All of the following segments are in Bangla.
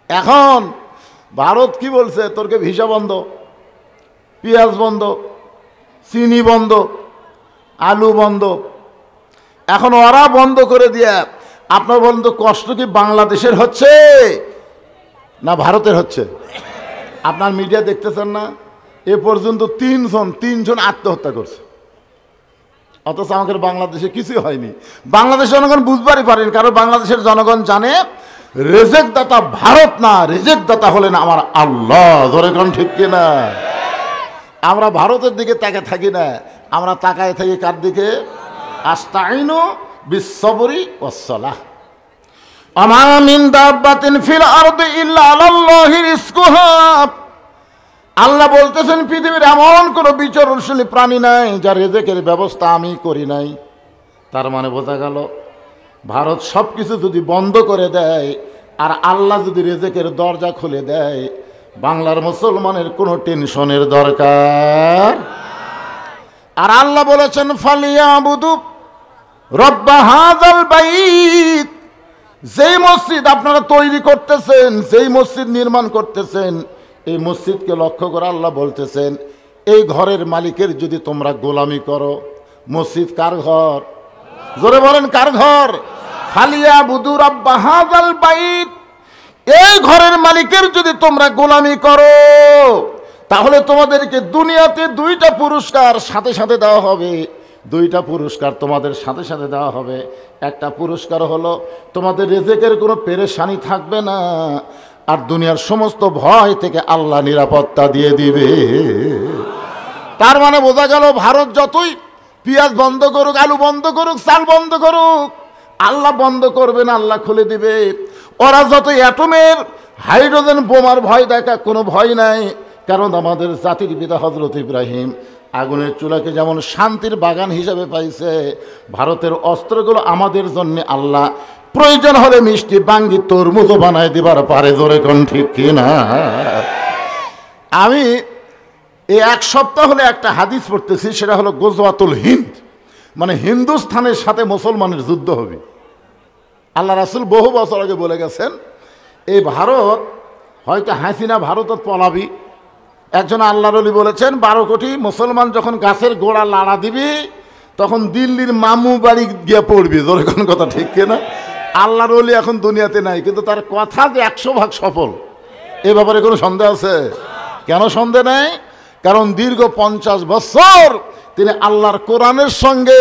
এখন ভারত কি বলছে, তোরকে ভিসা বন্ধ, পেঁয়াজ বন্ধ, চিনি বন্ধ, আলু বন্ধ। এখন ওরা বন্ধ করে দিয়ে আপনার বলেন তো কষ্ট কি বাংলাদেশের হচ্ছে না ভারতের হচ্ছে? আপনার মিডিয়া দেখতেছেন না, এ পর্যন্ত তিনজন আত্মহত্যা করছে, অথচ আমাদের বাংলাদেশে কিছুই হয়নি। বাংলাদেশের জনগণ বুঝবারই পারেন, কারণ বাংলাদেশের জনগণ জানে রেজেক দাতা ভারত না, রেজেক দাতা হলেন আমার আল্লাহ। ধরে কোন ঠিক কিনা? আমরা ভারতের দিকে তাকে থাকি না, আমরা তাকায় থাকি কার দিকে? আস্তাইনু বিসসবরি ওয়াসসালাহ। আমা মিন দাব্বাতিন ফিল আরদি ইল্লা আলাল্লাহি রিজকুহা। আল্লাহ বলতেছেন পৃথিবীর এমন কোনো বিচরণশীল প্রাণী নাই যার রেজেকের ব্যবস্থা আমি করি নাই। তার মানে বোঝা গেল ভারত সব কিছু যদি বন্ধ করে দেয় আর আল্লাহ যদি রেজেকের দরজা খুলে দেয়, বাংলার মুসলমানের কোনো টেনশনের দরকার। আর আল্লাহ বলেছেন ফালিয়াবুদু রব্বা হাযাল বাইত। যেই মসজিদ আপনারা তৈরি করতেছেন, যেই মসজিদ নির্মাণ করতেছেন, এই মসজিদকে লক্ষ্য করে আল্লাহ বলতেছেন এই ঘরের মালিকের যদি তোমরা গোলামি করো, মসজিদ কার ঘর? জোরে বলেন কার ঘর? ফালিয়াবুদু রব্বা হাযাল বাইত। এই ঘরের মালিকের যদি তোমরা গোলামি করো, তাহলে তোমাদেরকে দুনিয়াতে দুইটা পুরস্কার সাথে সাথে দেওয়া হবে। দুইটা পুরস্কার তোমাদের সাথে সাথে দেওয়া হবে। একটা পুরস্কার হলো তোমাদের রেজেকের কোনো পেরেশানি থাকবে না, আর দুনিয়ার সমস্ত ভয় থেকে আল্লাহ নিরাপত্তা দিয়ে দিবে। তার মানে বোঝা গেল ভারত যতই পেঁয়াজ বন্ধ করুক, আলু বন্ধ করুক, চাল বন্ধ করুক, আল্লাহ বন্ধ করবে না, আল্লাহ খুলে দিবে। ওরা যত অ্যাটমের হাইড্রোজেন বোমার ভয় দেখা, কোনো ভয় নাই। কারণ আমাদের জাতির পিতা হযরত ইব্রাহিম আগুনের চুলাকে যেমন শান্তির বাগান হিসাবে পাইছে, ভারতের অস্ত্রগুলো আমাদের জন্য আল্লাহ প্রয়োজন হলে মিষ্টি বাঙ্গি তরমুজও বানায় দিবার পারে। জোরে কোন ঠিক কিনা? আমি এই এক সপ্তাহ হলে একটা হাদিস পড়তেছি, সেটা হলো গজওয়াতুল হিন্দ, মানে হিন্দুস্থানের সাথে মুসলমানের যুদ্ধ হবে। আল্লাহ রাসূল বহু বছর আগে বলে গেছেন এই ভারত হয়তো হাসিনা ভারতত পলাবি। একজন আল্লাহর ওলি বলেছেন 12 কোটি মুসলমান যখন গাছের গোড়া লাড়া দিবি তখন দিল্লির মামু বাড়ি গিয়ে পড়বি। জোরে কোন কথা ঠিক কিনা? আল্লাহর ওলি এখন দুনিয়াতে নাই, কিন্তু তার কথা যে 100% সফল, এ ব্যাপারে কোনো সন্দেহ আছে? কেন সন্দেহ নেই? কারণ দীর্ঘ 50 বছর তিনি আল্লাহর কোরআনের সঙ্গে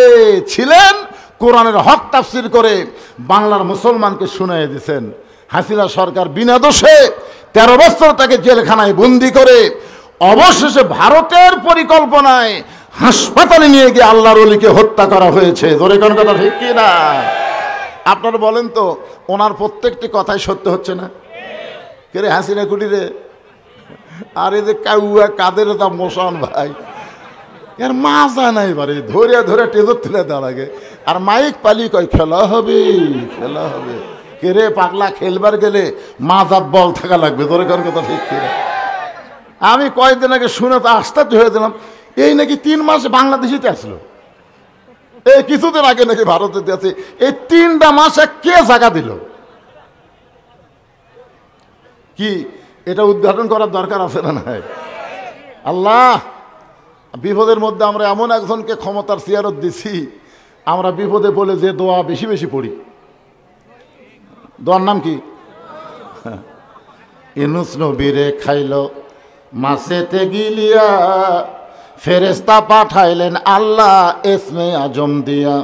ছিলেন, কোরআনের হক তাফসির করে বাংলার মুসলমানকে শুনিয়ে দিয়েছেন। হাসিনা সরকার বিনা দোষে 13 বছর তাকে জেলখানায় বন্দি করে অবশেষে ভারতের পরিকল্পনায় হাসপাতালে নিয়ে গিয়ে আল্লাহর ওলিকে হত্যা করা হয়েছে। জোরে কোন কথা ঠিক কি না? আপনারা বলেন তো, ওনার প্রত্যেকটি কথাই সত্য হচ্ছে না? কে রে হাসিনা কুটিরে? আর এই যে কাউয়া কাদের তা মোশন ভাই, এর মাজা নাই বারে, ধরে ধরে টেজর তুলে দেওয়া লাগে। আর মাইক পালি কয় খেলা হবে, খেলা হবে। কে রে পাগলা, খেলবার গেলে মাজার বল থাকা লাগবে। ধরে কোন কথা ঠিক কিনা? আমি কয়েকদিন আগে শুনে তো আশ্চর্য হয়ে দিলাম, এই নাকি 3 মাস বাংলাদেশিতে আসলো, এই কিছুদিন আগে নাকি ভারতে আছে। এই 3টা মাসে কে জায়গা দিল? কি এটা উদ্ঘাটন করার দরকার আছে না? নাই? আল্লাহ, বিপদের মধ্যে আমরা এমন একজনকে ক্ষমতার সিয়ারত দিছি, আমরা বিপদে বলে যে দোয়া বেশি বেশি পড়ি। দোয়ার নাম কি? ইউনূস নবীরে খাইল মাছেতে গিলিয়া, ফেরেশতা পাঠাইলেন আল্লাহ ইসমে আজম দিয়া।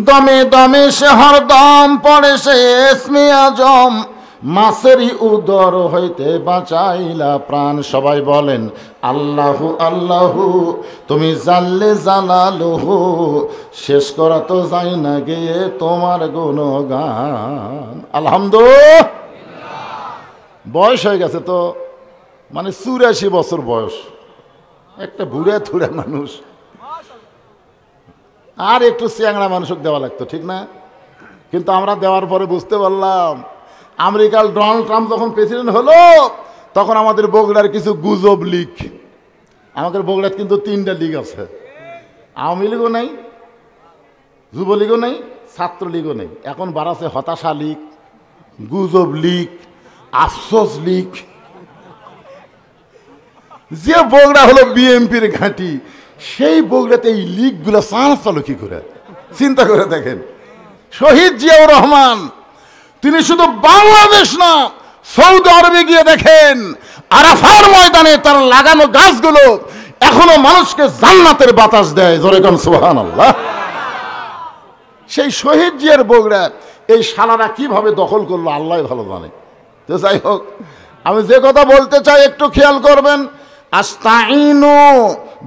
দমে দমে সে হরদম পড়ে সে ইসমে আজম, মাছেরই উদর হইতে বাঁচাইলা প্রাণ। সবাই বলেন আল্লাহু আল্লাহু, তুমি জানলে জালালুহু, শেষ করা তো যাই না গিয়ে তোমার গুণগান। আলহামদুলিল্লাহ। বয়স হয়ে গেছে তো, মানে 84 বছর বয়স, একটা বুড়া থুড়া মানুষ। আর একটু চ্যাংড়া মানুষকে দেওয়া লাগতো, ঠিক না? কিন্তু আমরা দেওয়ার পরে বুঝতে পারলাম আমেরিকার ডোনাল্ড ট্রাম্প যখন প্রেসিডেন্ট হলো তখন আমাদের বগুড়ার কিছু গুজব লীগ, আমাদের বগুড়ার কিন্তু 3টা লীগ আছে, আওয়ামী লীগও নেই, যুবলীগও নেই, ছাত্রলীগও নেই। এখন বাড়াছে হতাশা লীগ, গুজব লীগ, আফসোস লীগ, যে বগুড়া হলো বিএনপির ঘাঁটি, সেই বগুড়াতে এই লীগগুলো চালালো কি করে? চিন্তা করে দেখেন। শহীদ জিয়াউর রহমান তিনি শুধু বাংলাদেশ না, সৌদি আরবে গিয়ে দেখেন আরাফার ময়দানে তার লাগানো গাছগুলো এখনো মানুষকে জান্নাতের বাতাস দেয়। জোরে কোন সুবহানাল্লাহ। সেই শহীদ জিয়ার বগুড়া এই শালারা কিভাবে দখল করলো আল্লাহ ভালো জানে। তো যাই হোক, আমি যে কথা বলতে চাই একটু খেয়াল করবেন। আস্তাইনু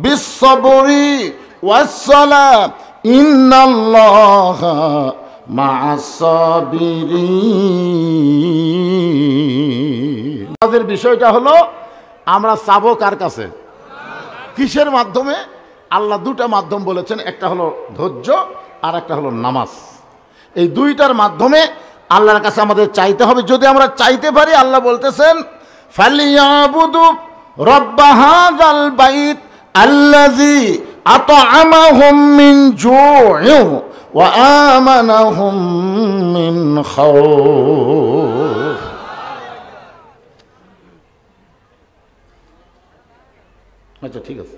বিসসবরি ওয়াসসালাহ ইন্নাল্লাহা মা'আস সাবিরিন। আমাদের বিষয়টা হলো আমরা চাবো কার কাছে? কিসের মাধ্যমে? আল্লাহ দুটা মাধ্যম বলেছেন, একটা হলো ধৈর্য আর একটা হলো নামাজ। এই দুইটার মাধ্যমে আল্লাহর কাছে আমাদের চাইতে হবে। যদি আমরা চাইতে পারি, আল্লাহ বলতেছেন ফালিয়াবুদু রব্ব হাযাল বাইত আল্লাযী আত'আমাহুম মিন জু'ইন ওয়া আমানাহুম মিন খাউফ। আচ্ছা, ঠিক আছে।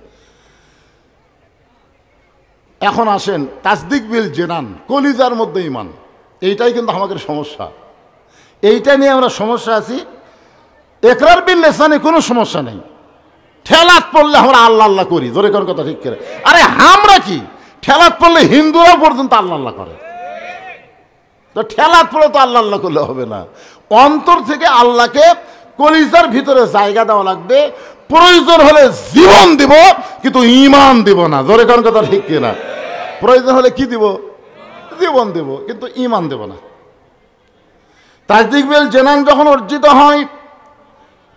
এখন আসেন তাসদিক বিল জেনান, কলিজার মধ্যে ঈমান। এইটাই কিন্তু আমাদের সমস্যা। এইটা নিয়ে আমরা সমস্যা আছি। ইকরার বিল লিসানে কোনো সমস্যা নেই, ঠেলাত পড়লে আমরা আল্লাহ আল্লাহ করি। জোরে কোন কথা ঠিক করে? আরে আমরা কি ঠেলাত পড়লে হিন্দুরা পর্যন্ত আল্লাহ আল্লাহ করে? তো ঠেলাত পড়ে তো আল্লাহ আল্লাহ করলে হবে না। অন্তর থেকে আল্লাহকে কলিজার ভিতরে জায়গা দেওয়া লাগবে। প্রয়োজন হলে জীবন দিব, কিন্তু ঈমান দিব না। জোরে কোন কথা ঠিক কিনা? প্রয়োজন হলে কি দিব? জীবন দেব, কিন্তু ঈমান দেব না। তাসদিক বিল জেনান যখন অর্জিত হয়,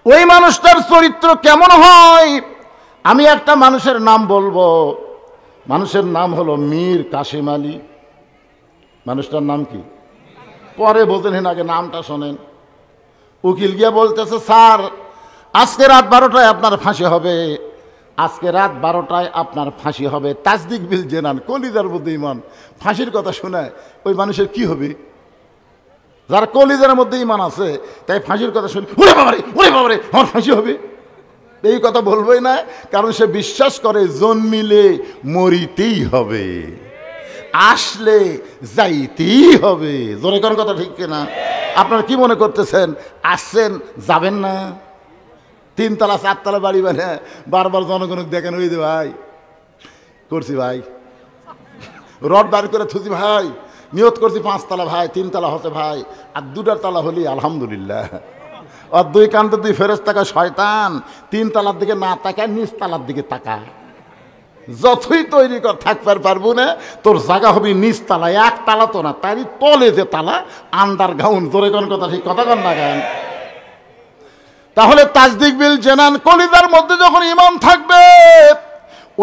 ওই মানুষটার চরিত্র কেমন হয়? আমি একটা মানুষের নাম বলবো। মানুষের নাম হলো মীর কাসেম আলী। মানুষটার নাম কি? পরে বোঝেন, আগে নামটা শোনেন। উকিল গিয়ে বলতেছে, স্যার আজকে রাত 12টায় আপনার ফাঁসি হবে, আজকে রাত 12টায় আপনার ফাঁসি হবে। তাসদিক বিল জেনান, কলিজার মধ্যে ঈমান। ফাঁসির কথা শোনায় ওই মানুষের কি হবে? যার কলিজার মধ্যে ঈমান আছে, তাই ফাঁসির কথা শুনে ওরে বাবারে, ওরে বাবারে, আমার ফাঁসি হবে, এই কথা বলবোই না। কারণ সে বিশ্বাস করে জন্মিলে মরিতেই হবে, আসলে যাইতেই হবে। জোরে কোন কথা ঠিক কিনা? আপনারা কি মনে করতেছেন আসছেন যাবেন না? 3 তলা 4 তলা বাড়ি বানিয়ে বারবার জনগণকে দেখেন, ওই যে ভাই করছি, ভাই রড বার করে থুছি, ভাই নিয়ত করছি 5 তলা, ভাই 3 তলা হচ্ছে, ভাই আর 2টা তলা হলি আলহামদুলিল্লাহ। আর 2 কান্তে 2 ফেরেশতা শয়তান 3 তলার দিকে না তাকায়, নিচ তলার দিকে তাকায়। যতই তৈরি কর থাকবার পারবো না, তোর জায়গা হবে নিচ তালা, 1 তালা তো না, তারই তলে যে তালা, আন্ডারগ্রাউন্ড। জোরে কোন কথা ঠিক কথা কন না কেন? তাহলে তাসদিক বিল জেনান, কলিজার মধ্যে যখন ঈমান থাকবে,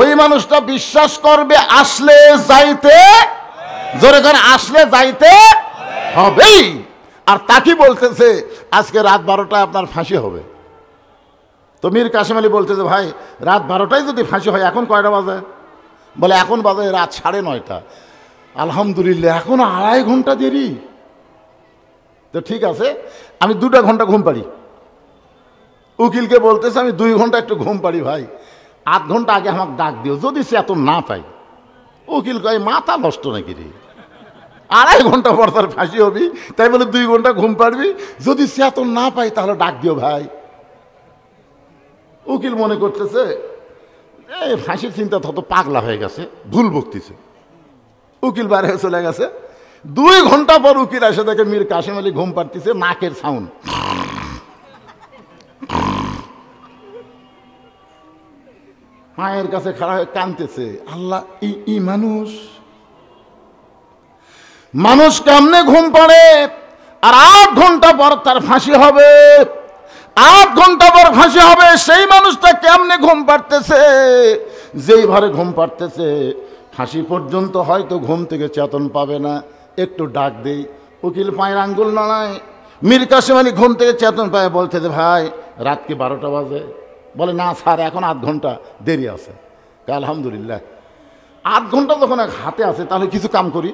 ওই মানুষটা বিশ্বাস করবে আসলে যাইতে, জোরে কোন আসলে যাইতে হবেই। আর তাকে বলতেছে আজকে রাত 12টায় আপনার ফাঁসি হবে। তো মীর কাসেম আলী বলতেছে, ভাই রাত 12টায় যদি ফাঁসি হয়, এখন কয়টা বাজে? বলে এখন বাজে রাত 9:30। আলহামদুলিল্লাহ, এখন 2.5 ঘন্টা দেরি। তো ঠিক আছে, আমি 2টা ঘন্টা ঘুম পাড়ি। উকিলকে বলতেছে আমি 2 ঘন্টা একটু ঘুম পাড়ি, ভাই 8 ঘন্টা আগে আমাকে ডাক দিও, যদি সে এত না পাই। উকিল কয় মাথা নষ্ট নাকি রে, 2.5 ঘন্টা পর তার ফাঁসি হবি, তাই বলে 2 ঘন্টা ঘুম পাড়বি? যদি সে এত না পাই তাহলে ডাক দিও ভাই। উকিল মনে করতেছে এই ফাঁসির চিন্তা তত পাগলা হয়ে গেছে, ভুল বকতেছে। উকিল বাইরে চলে গেছে। 2 ঘন্টা পর উকিল এসে দেখে মীর কাসেম আলী ঘুম পাড়তেছে, নাকের সাউন্ড। মায়ের কাছে খাড়া হয়ে কাঁদতেছে, আল্লাহ এই মানুষ মানুষ কেমনে ঘুম পাড়ে? আর 8 ঘন্টা পর তার ফাঁসি হবে, 8 ঘন্টা পর ফাঁসি হবে। সেই মানুষটা কেমনে ঘুম পাড়তেছে? যেই ভারে ঘুম পাড়তেছে, ফাঁসি পর্যন্ত হয়তো ঘুম থেকে চেতন পাবে না। একটু ডাক দেই, উকিল পায়ের আঙ্গুল নাড়ায়। মীর কাসেম আলী ঘুম থেকে চেতন পায়, বলতেছে ভাই রাত কি 12টা বাজে? বলে না স্যার, এখন 8 ঘন্টা দেরি আছে। আলহামদুলিল্লাহ, 8 ঘন্টা যখন হাতে আছে, তাহলে কিছু কাম করি।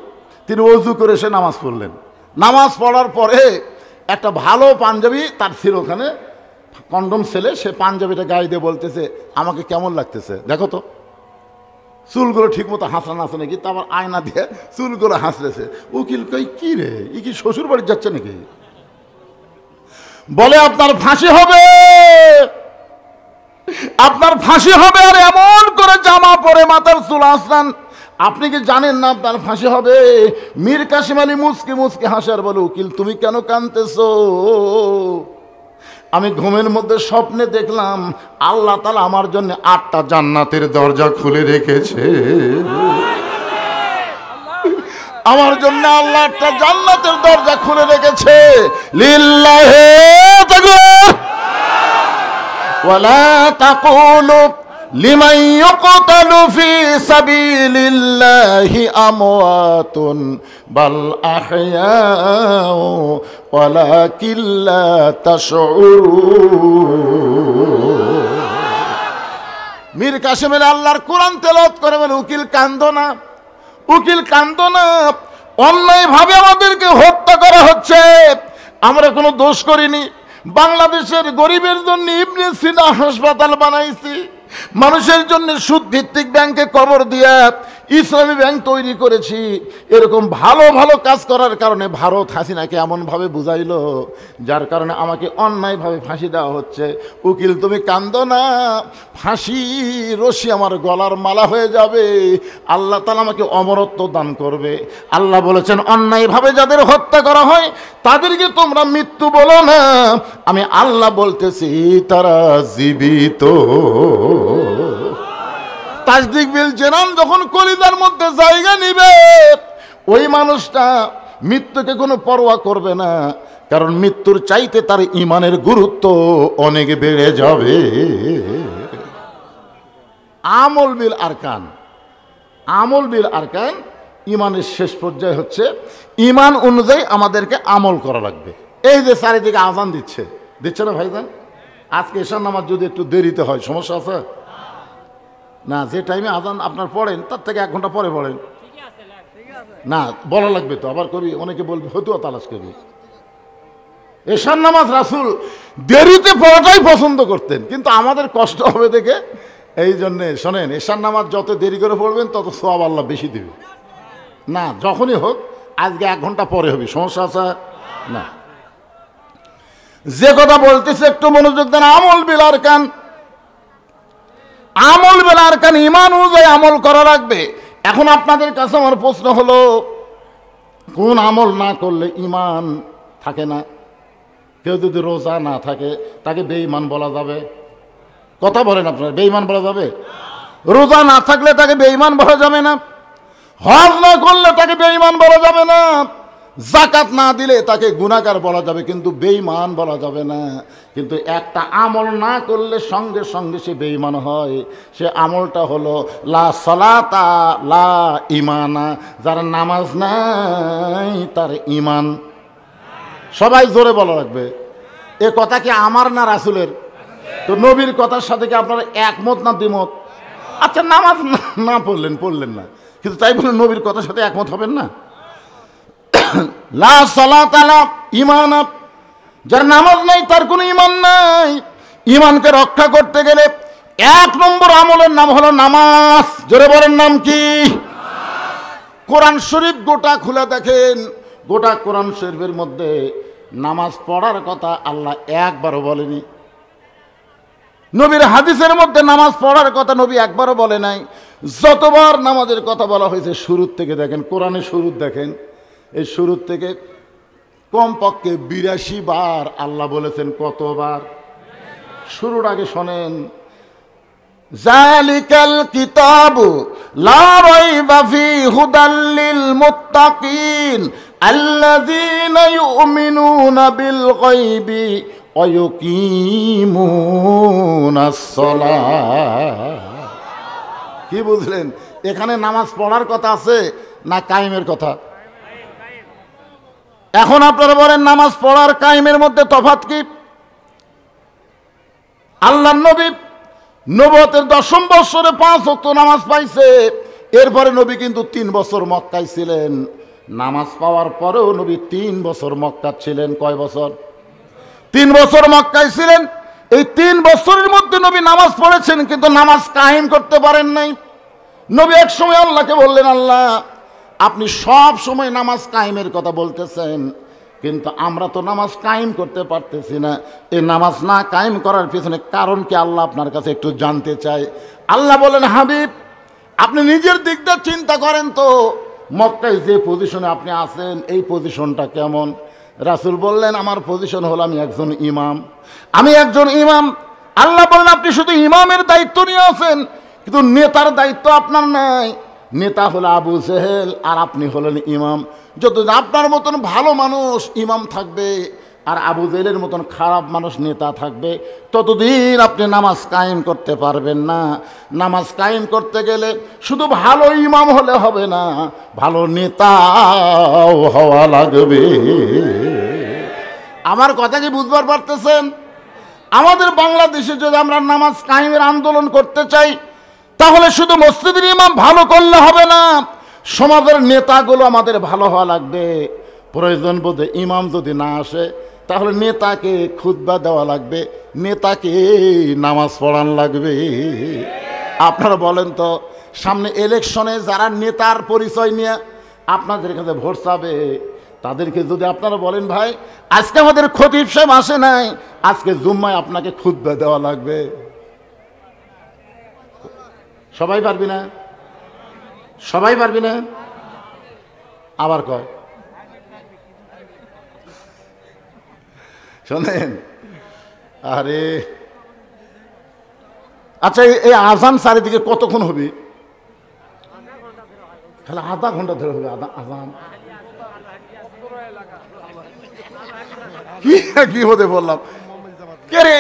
তিনি ওযু করে এসে নামাজ পড়লেন। নামাজ পড়ার পরে একটা ভালো পাঞ্জাবি তার ছিল ওখানে, কন্ডম ছেলে, সে পাঞ্জাবিটা গায়ে দিয়ে বলতেছে আমাকে কেমন লাগতেছে দেখো তো, চুলগুলো ঠিক মতো হাসলান আছে নাকি, তারপর আয়না দিয়ে চুলগুলো হাসলেছে। উকিল কই কি রে, ই কি শ্বশুর বাড়ি যাচ্ছে নাকি? বলে আপনার ফাঁসি হবে, আপনার ফাঁসি হবে। আর এমন করে জামা পরে মাথার চুল আসলান, আপনি কি জানেন না আপনার ফাঁসি হবে? মীর কাসিম আলী মুচকি মুচকি হাসার বলে, উকিল তুমি কেন কাঁদতেছো? আমি ঘুমের মধ্যে স্বপ্নে দেখলাম আল্লাহ তাআলা আমার জন্য 8টা জান্নাতের দরজা খুলে রেখেছে। আমার জন্য আল্লাহ 8টা জান্নাতের দরজা খুলে রেখেছে। লিল্লাহি তাকবীর ওয়ালা তাকুলু লিমান ইউকতালু ফি সাবিলিল্লাহি আমওয়াতুন বাল আহইয়াউ ওয়ালাকিন লা তাশউরুন। মীর কাসিম আল্লাহর কোরআন তেলাওয়াত করে বলে, উকিল কান্দো না, উকিল কান্দো না, অন্যায়ভাবে আমাদেরকে হত্যা করা হচ্ছে, আমরা কোনো দোষ করিনি। বাংলাদেশের গরিবের জন্য ইবনে সিনা হাসপাতাল বানাইছি, মানুষের জন্য সুদ ভিত্তিক ব্যাংকে কবর দিয়া ইসলামী ব্যাংক তৈরি করেছি। এরকম ভালো ভালো কাজ করার কারণে ভারত হাসিনাকে এমনভাবে বুঝাইলো, যার কারণে আমাকে অন্যায়ভাবে ফাঁসি দেওয়া হচ্ছে। উকিল তুমি কান্দো না, ফাঁসি রশি আমার গলার মালা হয়ে যাবে, আল্লাহ তাআলা আমাকে অমরত্ব দান করবে। আল্লাহ বলেছেন অন্যায়ভাবে যাদের হত্যা করা হয় তাদেরকে তোমরা মৃত্যু বলো না, আমি আল্লাহ বলতেছি তারা জীবিত। তাসদিক বিল জেনান যখন কলিজার মধ্যে জায়গা নিবে, ওই মানুষটা মৃত্যুকে কোনো পরোয়া করবে না, কারণ মৃত্যুর চাইতে তার ঈমানের গুরুত্ব অনেক বেড়ে যাবে। আমল বিল আরকান, আমল বিল আরকান, ঈমানের শেষ পর্যায়ে হচ্ছে ঈমান অনুযায়ী আমাদেরকে আমল করা লাগবে। এই যে চারিদিকে আজান দিচ্ছে, দিচ্ছে না ভাইজান? আজকে এশার নামাজ যদি একটু দেরিতে হয় সমস্যা আছে না? যে টাইমে আজান আপনার পড়েন তার থেকে 1 ঘন্টা পরে পড়েন না, বলা লাগবে তো, আবার কবি অনেকে বলবে হতুয়া তালাশ কবি। এশার নামাজ রাসূল দেরিতে পড়াটাই পছন্দ করতেন, কিন্তু আমাদের কষ্ট হবে দেখে এই জন্যে শোনেন, এশার নামাজ যত দেরি করে পড়বেন তত সওয়াব আল্লাহ বেশি দেবে। না যখনই হোক, আজকে 1 ঘন্টা পরে হবে, সমস্যা আছে না? যে কথা বলতেছে একটু মনোযোগ দেন। আমল বিল আরকান, আমল বিল আরকান, ঈমান অনুযায়ী আমল করা লাগবে। এখন আপনাদের কাছে আমার প্রশ্ন হলো, কোন আমল না করলে ঈমান থাকে না? কেউ যদি রোজা না থাকে তাকে বেঈমান বলা যাবে? কথা বলেন আপনারা, বেঈমান বলা যাবে? রোজা না থাকলে তাকে বেঈমান বলা যাবে না, হজ না করলে তাকে বেঈমান বলা যাবে না, যাকাত না দিলে তাকে গুনাহগার বলা যাবে, কিন্তু বেঈমান বলা যাবে না। কিন্তু একটা আমল না করলে সঙ্গে সঙ্গে সে বেঈমান হয়, সে আমলটা হলো লা সালাতা লা ঈমানা, যার নামাজ নাই তার ঈমান। সবাই জোরে বলা লাগবে। এ কথা কি আমার না রাসূলের? তো নবীর কথার সাথে কি আপনারা একমত না দ্বিমত? আচ্ছা নামাজ না পড়লেন না, কিন্তু তাই বলে নবীর কথার সাথে একমত হবেন না? লা সালাতা লা ঈমান, যার নামাজ নাই তার কোনো ঈমান নাই। ঈমানকে রক্ষা করতে গেলে 1 নম্বর আমলের নাম হলো নামাজ। জোরে বলেন নাম কি? কোরআন শরীফ গোটা খুলে দেখেন, গোটা কোরআন শরীফের মধ্যে নামাজ পড়ার কথা আল্লাহ একবারও বলেনি। নবীর হাদিসের মধ্যে নামাজ পড়ার কথা নবী একবারও বলে নাই। যতবার নামাজের কথা বলা হয়েছে শুরুর থেকে দেখেন, কোরআনের শুরুর দেখেন, এই শুরুর থেকে কমপক্ষে 82 বার আল্লাহ বলেছেন। কতবার? শুরুর আগে শোনেন, জালিকাল কিতাবু লা রাইবা ফি হুদাল লিল মুত্তাকিন আল্লাযীনা ইউমিনুনা বিল গায়বি ওয়া ইউকিমুনাস সালাহ। কি বুঝলেন? এখানে নামাজ পড়ার কথা আছে না কায়েমের কথা? এখন আপনারা বলেন নামাজ পড়ার কায়েমের মধ্যে তফাৎ কি? আল্লাহর নবী নবুয়তের 10ম বছরে 5 ওয়াক্ত নামাজ পাইছে। এরপরে নবী কিন্তু 3 বছর মক্কায় ছিলেন। নামাজ পাওয়ার পরেও নবী 3 বছর মক্কা ছিলেন। কয় বছর? 3 বছর মক্কায় ছিলেন। এই 3 বছরের মধ্যে নবী নামাজ পড়েছেন, কিন্তু নামাজ কায়েম করতে পারেন নাই। নবী এক সময় আল্লাহকে বললেন, আল্লাহ আপনি সব সময় নামাজ কায়েমের কথা বলতেছেন, কিন্তু আমরা তো নামাজ কায়েম করতে পারতেছি না। এই নামাজ না কায়েম করার পিছনে কারণ কি আল্লাহ আপনার কাছে একটু জানতে চাই। আল্লাহ বলেন, হাবিব আপনি নিজের দিকটা চিন্তা করেন তো, মক্কায় যে পজিশনে আপনি আছেন এই পজিশনটা কেমন? রাসূল বললেন, আমার পজিশন হলো আমি একজন ইমাম। আমি একজন ইমাম। আল্লাহ বলেন, আপনি শুধু ইমামের দায়িত্ব নিয়ে আছেন, কিন্তু নেতার দায়িত্ব আপনার নাই। নেতা হলো আবু জেহেল, আর আপনি হলেন ইমাম। যতদিন আপনার মতন ভালো মানুষ ইমাম থাকবে আর আবু জেহেলের মতন খারাপ মানুষ নেতা থাকবে, ততদিন আপনি নামাজ কায়েম করতে পারবেন না। নামাজ কায়েম করতে গেলে শুধু ভালো ইমাম হলে হবে না, ভালো নেতাও হওয়া লাগবে। আমার কথা কি বুঝবার পারতেছেন? আমাদের বাংলাদেশে যদি আমরা নামাজ কায়েমের আন্দোলন করতে চাই, তাহলে শুধু মসজিদের ইমাম ভালো করলে হবে না, সমাজের নেতাগুলো আমাদের ভালো হওয়া লাগবে। প্রয়োজন বোধে ইমাম যদি না আসে, তাহলে নেতাকে খুতবা দেওয়া লাগবে, নেতাকে নামাজ পড়ান লাগবে। আপনারা বলেন তো, সামনে ইলেকশনে যারা নেতার পরিচয় নিয়ে আপনাদের কাছে ভোট চাবে, তাদেরকে যদি আপনারা বলেন, ভাই আজকে আমাদের খতিব সাহেব আসে নাই, আজকে জুম্মায় আপনাকে খুতবা দেওয়া লাগবে, সবাই পারবি না? সবাই পারবি না? আবার কয়, শোনেন, আরে আচ্ছা এই আজান চারিদিকে কতক্ষণ হবে? খালি আধা ঘন্টা ধরে হবে আজান। কি হতে বললাম কে রে,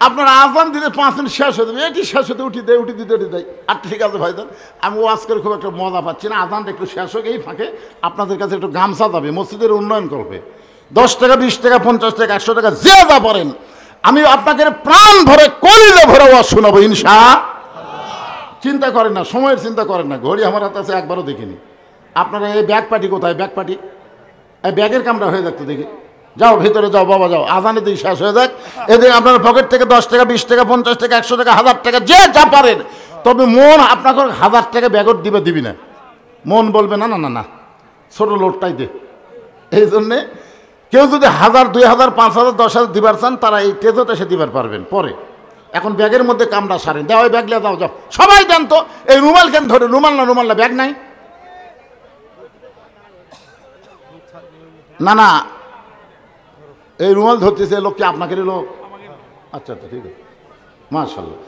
আপনার আজান দিতে 5 মিনিট শেষ হয়ে যাবে, এটি শেষ হতে উঠি দিতে দেয়। আর ঠিক আছে ভাইজান, আমি ওয়াজ করে খুব একটা মজা পাচ্ছি না, আজানটা একটু শেষ হোক, এই ফাঁকে আপনাদের কাছে একটু গামছা যাবে, মসজিদের উন্নয়ন করবে। 10 টাকা 20 টাকা 50 টাকা 100 টাকা যে যা পারেন, আমি আপনাকে প্রাণ ভরে কলিজা ভরে ওয়াজ শোনাবো ইনশাআল্লাহ। চিন্তা করেন না, সময়ের চিন্তা করেন না, ঘড়ি আমার হাতে আছে, একবারও দেখিনি। আপনারা এই ব্যাগ পার্টি কোথায়? ব্যাগ পার্টি এই ব্যাগের কামটা হয়ে যাচ্ছে দেখি, যাও ভিতরে যাও বাবা, যাও, আজানের দিকে শেষ হয়ে যাক। এদিকে আপনার পকেট থেকে 10 টাকা 20 টাকা 50 টাকা 100 টাকা 1000 টাকা যে যা পারেন, তবে মন আপনাকে 1000 টাকা ব্যাগত দিবি না, মন বলবে না না না না ছোট লোটটাই দে। এই জন্যে কেউ যদি 1000 2000 5000 10,000 দিবার চান, তারা এই তেজত এসে দিবার পারবেন পরে। এখন ব্যাগের মধ্যে কামড়া সারেন, দেওয়া ব্যাগ লিয়ে যাও, যাও সবাই দেন তো। এই রুমাল কেন ধরে? রুমাল না ব্যাগ নাই? না না, এই রুমাল ধরতেছে লোক কি আপনাকে লোক? আচ্ছা আচ্ছা ঠিক আছে, মাশাআল্লাহ।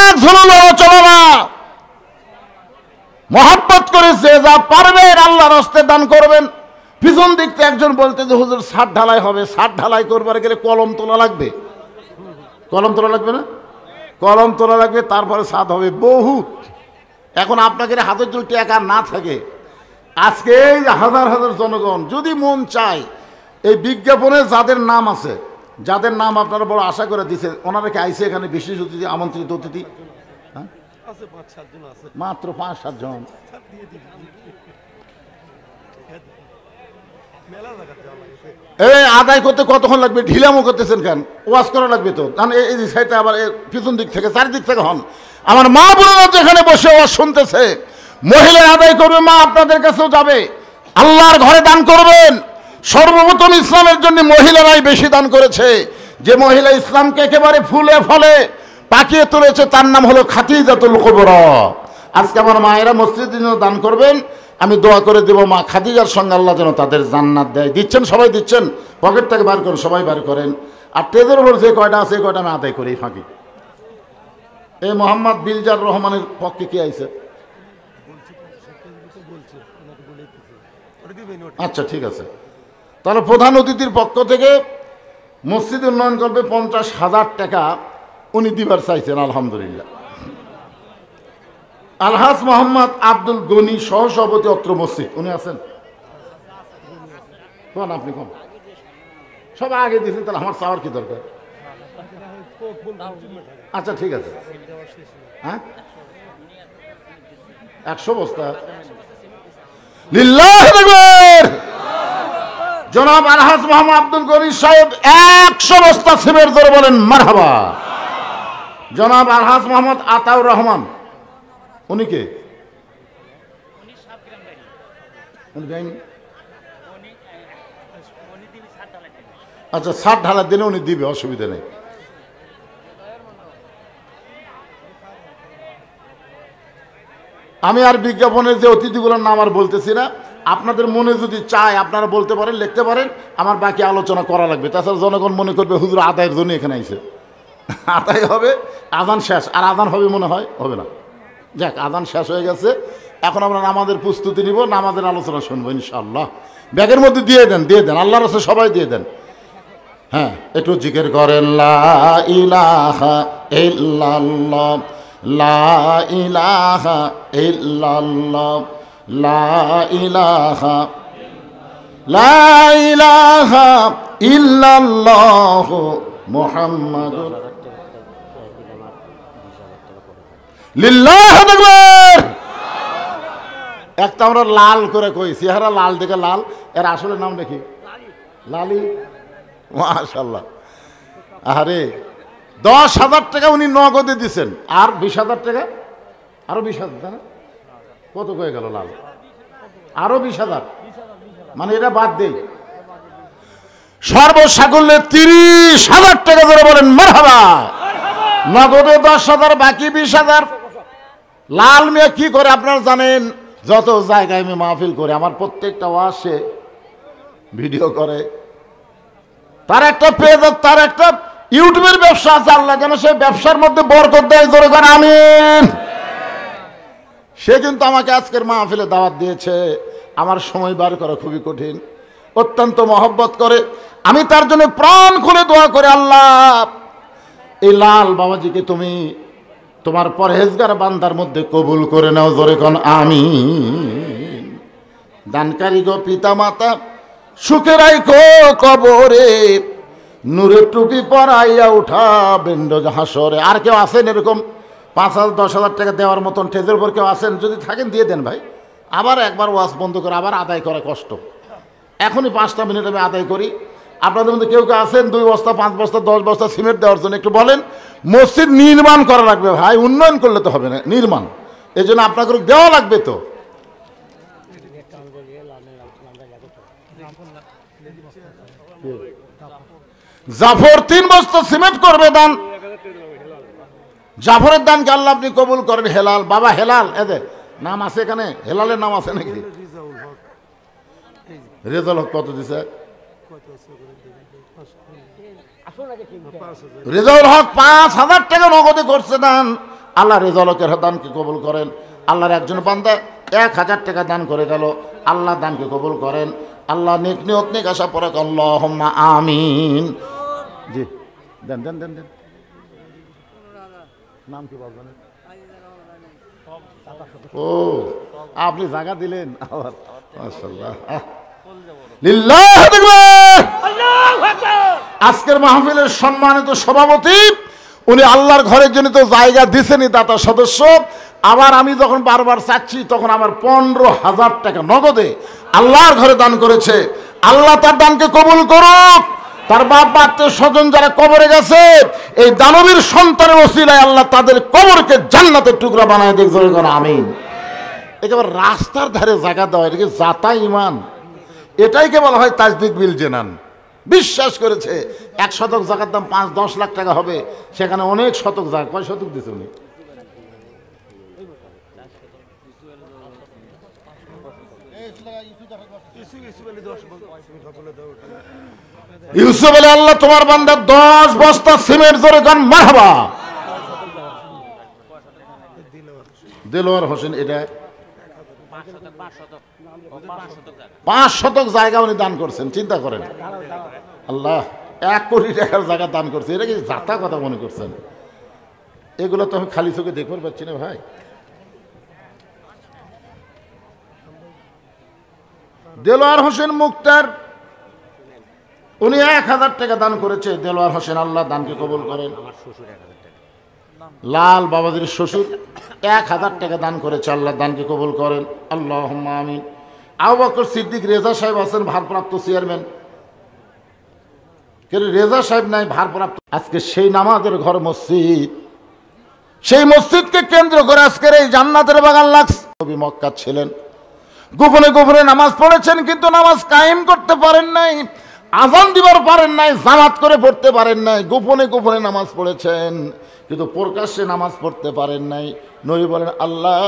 একজন লোক চলো না, মহব্বত করেছে, যা পারবেন আল্লাহর রাস্তে দান করবেন। পিছন দিক থেকে একজন বলতে যে হুজুর ছাদ ঢালাই হবে, ছাদ ঢালাই করবার গেলে কলম তোলা লাগবে। কলম তোলা লাগবে না? কলম তোলা লাগবে, তারপরে ছাদ হবে বহুত। এখন আপনাকে হাতের যদি টাকা না থাকে, আজকে এই হাজার হাজার জনগণ যদি মন চায়, এই বিজ্ঞাপনে যাদের নাম আছে, যাদের নাম আপনারা বড় আশা করে দিচ্ছেন, ওনারা কি আইসে এখানে বিশেষ অতিথি, আমন্ত্রিত অতিথি? হ্যাঁ মাত্র 5-7 জন। এই আদায় করতে কতক্ষণ লাগবে? ঢিলামো করতেছেন কেন? ওয়াজ করা লাগবে তো। এই সাইডে আবার পিছন দিক থেকে চারিদিক থেকে হন। আমার মা বোনেরা যেখানে বসে ওয়াজ শুনতেছে, মহিলা আদায় করবে, মা আপনাদের কাছেও যাবে, আল্লাহর ঘরে দান করবেন। সর্বপ্রথম ইসলামের জন্য মহিলারাই বেশি দান করেছে। যে মহিলা ইসলামকে একেবারে ফুলে ফলে পাকিয়ে তুলেছে, তার নাম হলো খাদিজাতুল কুবরা। আজকে আমার মায়েরা মসজিদে দান করবেন, আমি দোয়া করে দেব মা খাদিজার সঙ্গে আল্লাহ যেন তাদের জান্নাত দেয়। দিচ্ছেন, সবাই দিচ্ছেন, পকেট থেকে বার করেন, সবাই বার করেন। আর টেজের উপর যে কয়টা আছে, এই কয়টা আমি আদায় করি ফাঁকি। এই মোহাম্মদ বিলজার রহমানের পক্ষে কি আইছে? আচ্ছা ঠিক আছে, তাহলে প্রধান অতিথির পক্ষ থেকে মসজিদ উন্নয়ন করবে 50,000 টাকা উনি দিবার চাইছেন। আলহামদুলিল্লাহ। আলহাজ মোহাম্মদ আব্দুল গনি সহসভাপতি অত্র মসজিদ, উনি আছেন? কোন আপনি কোন? সবাই আগে দিয়েছেন, তাহলে আমার চাওয়ার কি দরকার? আচ্ছা ঠিক আছে। হ্যাঁ 100 বস্তা। লিল্লাহি তাকবীর। জনাব আলহাজ মোহাম্মদ আব্দুল গনি সাহেব 100 বস্তা সিমেন্ট ধরে বলেন মারহাবা। জনাব আলহাজ মোহাম্মদ আতাউর রহমান, উনি কে? আচ্ছা, 60 ঢালার দিনে উনি দিবে, অসুবিধা নেই। আমি আর বিজ্ঞাপনের যে অতিথিগুলোর নাম আর বলতেছি না, আপনাদের মনে যদি চায় আপনারা বলতে পারেন, লিখতে পারেন, আমার বাকি আলোচনা করা লাগবে। তাছাড়া জনগণ মনে করবে হুজুর আদায়ের জন্য এখানে আইছে। আদায় হবে, আজান শেষ, আর আজান হবে মনে হয় হবে না। যাক, আজান শেষ হয়ে গেছে, এখন আমরা নামাজের প্রস্তুতি নিব, নামাজের আলোচনা শুনবো ইনশাআল্লাহ। ব্যাগের মধ্যে দিয়ে দেন, দিয়ে দেন, আল্লাহর রাস্তায় সবাই দিয়ে দেন। হ্যাঁ, একটু জিকির করেন, লা ইলাহা ইল্লাল্লাহ, লা ইলাহা ইল্লাল্লাহ, লা ইলাহা, লা ইলাহা ইল্লাল্লাহ মুহাম্মাদুর লিল্লাহি তাকবীর। একটা আমরা লাল করে কই, চেহারা লাল দেখে লাল, এর আসলে নাম দেখি লালি। মাশাআল্লাহ। আরে 10,000 টাকা উনি নগদে দিচ্ছেন, আর 20,000 টাকা, আরো 20,000 টাকা, কত হয়ে গেল লাল? আরো 20,000, মানে এটা বাদ দেই, সর্বসাকুল্যে 30,000 টাকা ধরে বলেন মারহাবা। নগদে 10,000, বাকি 20,000। লাল মিয়া কি করে আপনারা জানেন? যত জায়গায় আমি মাহফিল করে, আমার প্রত্যেকটা ওয়াজে ভিডিও করে, তার একটা পেজ, তার একটা ইউটিউবের ব্যবসা আছে। আল্লাহ যেন সেই ব্যবসার মধ্যে বরকত দেয়, জোরে করে আমিন। সে কিন্তু আমাকে আজকের মাহফিলে দাওয়াত দিয়েছে, আমার সময় বার করা খুবই কঠিন, অত্যন্ত মহব্বত করে। আমি তার জন্য প্রাণ খুলে দোয়া করে, আল্লাহ এই লাল বাবাজিকে তুমি তোমার পরহেজগার বান্দার মধ্যে কবুল করে নাও, জোরে কোন আমিন। দানকারী গো পিতা মাতা, সুখে রাইখো কবরে, নূরের টুপি পরাইয়া উঠাবেন রোজ হাসরে। আর কেউ আছেন এরকম 5,000 10,000 টাকা দেওয়ার মতন ঠেজের উপর কেউ আছেন? যদি থাকেন দিয়ে দেন ভাই। আবার একবার ওয়াজ বন্ধ করে আবার আদায় করা কষ্ট। এখনই 5টা মিনিট আমি আদায় করি। আপনাদের মধ্যে কেউ কেউ আছেন 2 বস্তা 5 বস্তা 10 বস্তা সিমেন্ট দেওয়ার জন্য? একটু বলেন। মসজিদ নির্মাণ করা লাগবে ভাই, উন্নয়ন করলে তো হবে না, নির্মাণ। এই জন্য আপনাকে দেওয়া লাগবে তো। জাফর 3 বস্তা সিমেন্ট করবে দান। জাফরের দানকে আল্লাহ আপনি কবুল করেন। হেলাল বাবা, হেলাল এদের নাম আছে এখানে, হেলালের নাম আছে নাকি? রেজাল হক কত দিছে? রেজাউল হক 5,000 টাকা নগদে করছে দান। আল্লাহ রেজাউল হকের দানকে কবুল করেন। আল্লাহর একজন বান্দা 1,000 টাকা দান করে গেল, আল্লাহ দানকে কবুল করেন। আল্লাহ নেক নিয়ত নেক আশা পরে আল্লাহুম্মা আমিন। জি দেন দেন দেন দেন। নাম কি বলবেন? ও আপনি জায়গা দিলেন আবার, মাশাআল্লাহ। লিল্লাহি তাকবীর। আল্লাহু আকবার। আজকের মাহফিলের সম্মানিত সভাপতি, উনি আল্লাহর ঘরের জন্য তো জায়গা দিছেনই, দাতা সদস্য। আবার আমি যখন বারবার চাচ্ছি, তখন আমার 15,000 টাকা নগদে আল্লাহর ঘরে দান করেছে। আল্লাহ তার দানকে কবুল করুক। তার বাপ আত্মীয় স্বজন যারা কবরে গেছে, এই দানবীর সন্তানের ওসিলায় আল্লাহ তাদের কবরকে জান্নাতের টুকরা বানায় দেখ, জোরে করে আমিন। একেবারে রাস্তার ধারে জায়গা দেওয়া, এটাকে জাতা ইমান, এটাইকে বলা হয় তাজদিক বিল জেনান। বিশ্বাস করেছে 1 শতক জায়গার দাম 5-10 লাখ টাকা হবে, সেখানে অনেক শতক জায়গা। কয় শতক দিচ্ছে উনি? ইউসুফ আলী, আল্লাহ তোমার বান্দা 10 বস্তা সিমেন্ট জোরে গান মারহাবা। দেলোয়ার হোসেন, এটা 5 শতক জায়গা উনি দান করছেন। চিন্তা করেন, আল্লাহ 1 কোটি টাকার জায়গা দান করছে। এটা কি জাতা কথা মনে করছেন? এগুলো তো আমি খালি চোখে দেখতে পাচ্ছি না ভাই। দেলোয়ার হোসেন মুক্তার, উনি 1,000 টাকা দান করেছে। দেলোয়ার হোসেন, আল্লাহ দানকে কবুল করেন। লাল বাবাজির শ্বশুর 1,000 টাকা দান করেছে, আল্লাহ দানকে কবুল করেন। আল্লাহুম্মা আমিন। আবু বকর সিদ্দিক রেজা সাহেব আছেন ভারপ্রাপ্ত চেয়ারম্যান, কিন্তু রেজা সাহেব নাই ভারপ্রাপ্ত। আজকে সেই নামাজের ঘর মসজিদ, সেই মসজিদকে কেন্দ্র করে আজকের এই জান্নাতের বাগান লাগছে। নবী মক্কা ছিলেন, গোপনে গোপনে নামাজ পড়েছেন, কিন্তু নামাজ কায়েম করতে পারেন নাই, আযান দিবার পারেন নাই, জামাত করে পড়তে পারেন নাই। গোপনে গোপনে নামাজ পড়েছেন, কিন্তু প্রকাশ্যে নামাজ পড়তে পারেন নাই। নবী বলেন, আল্লাহ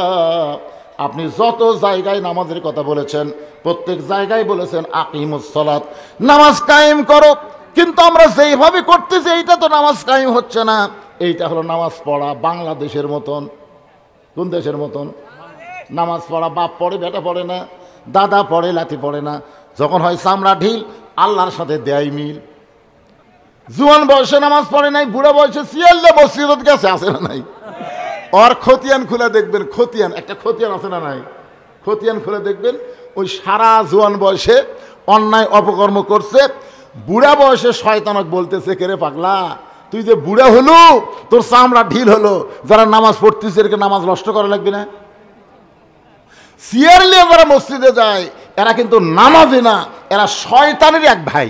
আপনি যত জায়গায় নামাজের কথা বলেছেন প্রত্যেক জায়গায় বলেছেন আকিমুস সালাত, নামাজ কায়েম করো, কিন্তু আমরা যেইভাবে করতেছি এইটা তো নামাজ কায়েম হচ্ছে না। এইটা হলো নামাজ পড়া বাংলাদেশের মতন। কোন দেশের মতন? নামাজ পড়া বাপ পড়ে বেটা পড়ে না, দাদা পড়ে লাঠি পড়ে না, যখন হয় চামড়া ঢিল, আল্লাহর সাথে দেয় মিল। জুয়ান বয়সে নামাজ পড়ে নাই, বুড়া বয়সে সিয়াল্লা মসজিদত গেছে, আছে না নাই? আর খতিয়ান খুলে দেখবেন, খতিয়ান একটা খতিয়ান আছে না নাই? খতিয়ান খুলে দেখবেন, ওই সারা জুয়ান বয়সে অন্যায় অপকর্ম করছে, বুড়া বয়সে শয়তানক বলতেছে, কেরে পাগলা তুই যে বুড়া হলো তোর চামড়া ঢিল হলো, যারা নামাজ পড়তেছে এরকে নামাজ নষ্ট করা লাগবে না? সিয়ারলি যারা মসজিদে যায় এরা কিন্তু নামাজে না, এরা শয়তানের এক ভাই,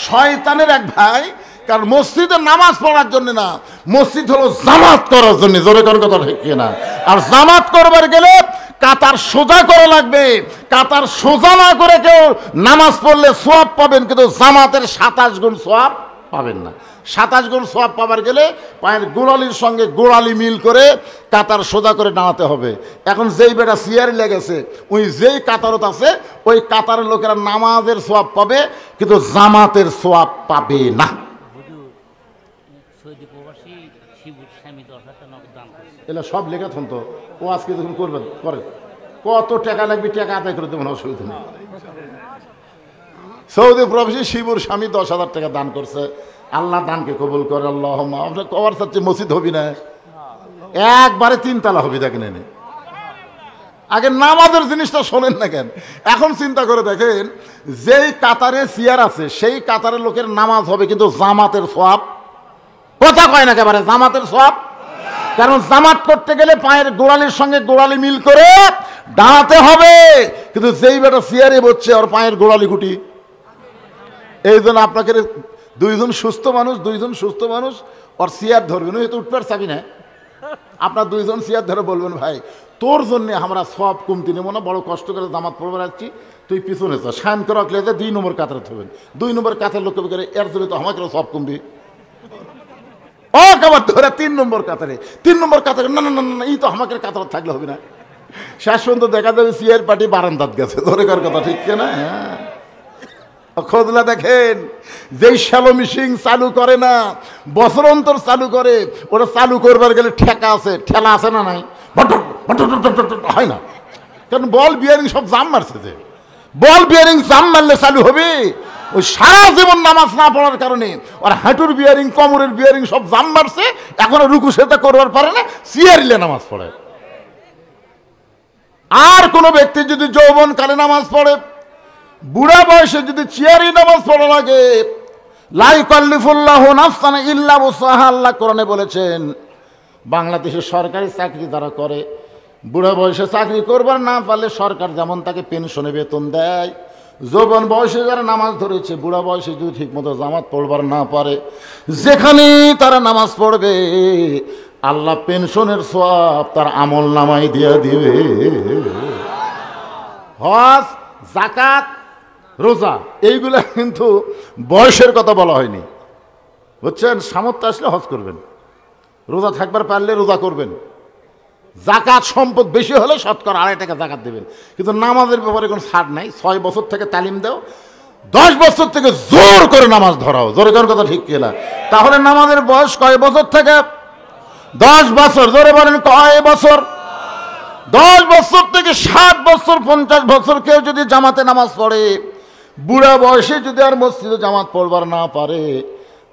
শয়তানের এক ভাই। কারণ মসজিদে নামাজ পড়ার জন্য না, মসজিদ হলো জামাত করার জন্য। জোরে করে কথা ঠিক না? আর জামাত করবার গেলে কাতার সোজা করা লাগবে। কাতার সোজা না করে কেউ নামাজ পড়লে সওয়াব পাবেন, কিন্তু জামাতের 27 গুণ সওয়াব পাবেন না। 27 গুণ সওয়াব পাবার গেলে পায়ের গোড়ালির সঙ্গে গোড়ালি মিল করে কাতার সোজা করে দাঁড়াতে হবে। এখন যেই বেটা সিয়ারি লেগেছে, ওই যেই কাতারত আছে ওই কাতারের লোকেরা নামাজের সওয়াব পাবে, কিন্তু জামাতের সওয়াব পাবে না। এগুলো সব লেখা থান তো, ও আজকে যখন করবেন করে কত টাকা লাগবে টাকা আদায় করে দেবেন, অসুবিধা নেই। সৌদি প্রবাসী শিবুর স্বামী 10,000 টাকা দান করছে, আল্লাহ দানকে কবুল করে। আল্লাহ আপনার কবার চাচ্ছে মসজিদ হবি না, একবারে 3 তালা হবি, দেখেন এনে আগে নামাজের জিনিসটা শোনেন না কেন? এখন চিন্তা করে দেখেন, যেই কাতারে চেয়ার আছে সেই কাতারের লোকের নামাজ হবে, কিন্তু জামাতের সওয়াব কথা কয় না একেবারে, জামাতের সওয়াব। কারণ জামাত করতে গেলে পায়ের গোড়ালির সঙ্গে গোড়ালি মিল করে দাঁড়াতে হবে, কিন্তু যেই বেটা চেয়ারে বসছে ওর পায়ের গোড়ালি গুটি। এই জন্য আপনাকে দুইজন সুস্থ মানুষ ওর চেয়ার ধরবেন, ওই তো উঠবার চাবি না, আপনার 2 জন চেয়ার ধরে বলবেন, ভাই তোর জন্য আমরা সব কমতি নেবো না, বড় কষ্ট করে জামাত পড়বে রাখছি, তুই পিছনে তো শান করে রাখলে 2 নম্বর কাতারে থাকবেন। 2 নম্বর কাতার লোক করে এর জন্য তো আমাকে সব কমবি, ও আবার ধরে 3 নম্বর কাতারে, 3 নম্বর কাতারে না না না না, এই তো আমাকে কাতার থাকলে হবে না। শেষ পর্যন্ত দেখা যাবে চেয়ার পার্টি বারান্দাত গেছে। ধরে কার কথা ঠিক না? হ্যাঁ, খোঁজলা দেখেন, যেই শ্যালো মেশিন চালু করে না, বছর অন্তর চালু করে, ওটা চালু করবার গেলে ঠেকা আছে, ঠেলা আছে না নাই? হয় না, কারণ বল বিয়ারিং সব জাম মারছে। যে বল বিয়ারিং জাম মারলে চালু হবে? ওই সারা জীবন নামাজ না পড়ার কারণে ওর হাঁটুর বিয়ারিং কোমরের বিয়ারিং সব জাম মারছে, এখনো রুকু সেটা করবার পারে না, সিয়ারিলে নামাজ পড়ে। আর কোন ব্যক্তি যদি যৌবন কালে নামাজ পড়ে, বুড়া বয়সে যদি চেয়ারি নামাজ পড়া লাগে, লা ইউকাল্লিফুল্লাহু নাফসান ইল্লা উসআহা, আল্লাহ কোরআনে বলেছেন, বাংলাদেশে সরকারি চাকরি যারা করে, বুড়া বয়সে চাকরি করবার না পারলে সরকার যেমন তাকে পেনশনে বেতন দেয়, যৌবন বয়সে যারা নামাজ ধরেছে, বুড়া বয়সে যদি ঠিক মতো জামাত পড়বার না পারে, যেখানেই তারা নামাজ পড়বে আল্লাহ পেনশনের সওয়াব তার আমল নামায় দিয়ে দিবে। হজ, যাকাত, রোজা এইগুলা কিন্তু বয়সের কথা বলা হয়নি, বুঝছেন? সামর্থ্য আসলে হজ করবেন, রোজা থাকবার পারলে রোজা করবেন, জাকাত সম্পদ বেশি হলে শতকরা 2.5 টাকা জাকাত দেবেন। কিন্তু নামাজের ব্যাপারে কোনো ছাড় নাই। 6 বছর থেকে তালিম দাও, 10 বছর থেকে জোর করে নামাজ ধরাও। জোরে কোন কথা ঠিক কিনা? তাহলে নামাজের বয়স কয় বছর থেকে? 10 বছর। জোরে বলেন কয় বছর? 10 বছর থেকে 60 বছর 50 বছর কেউ যদি জামাতে নামাজ পড়ে, বুড়া বয়সে যদি আর মসজিদে জামাত পড়বার না পারে,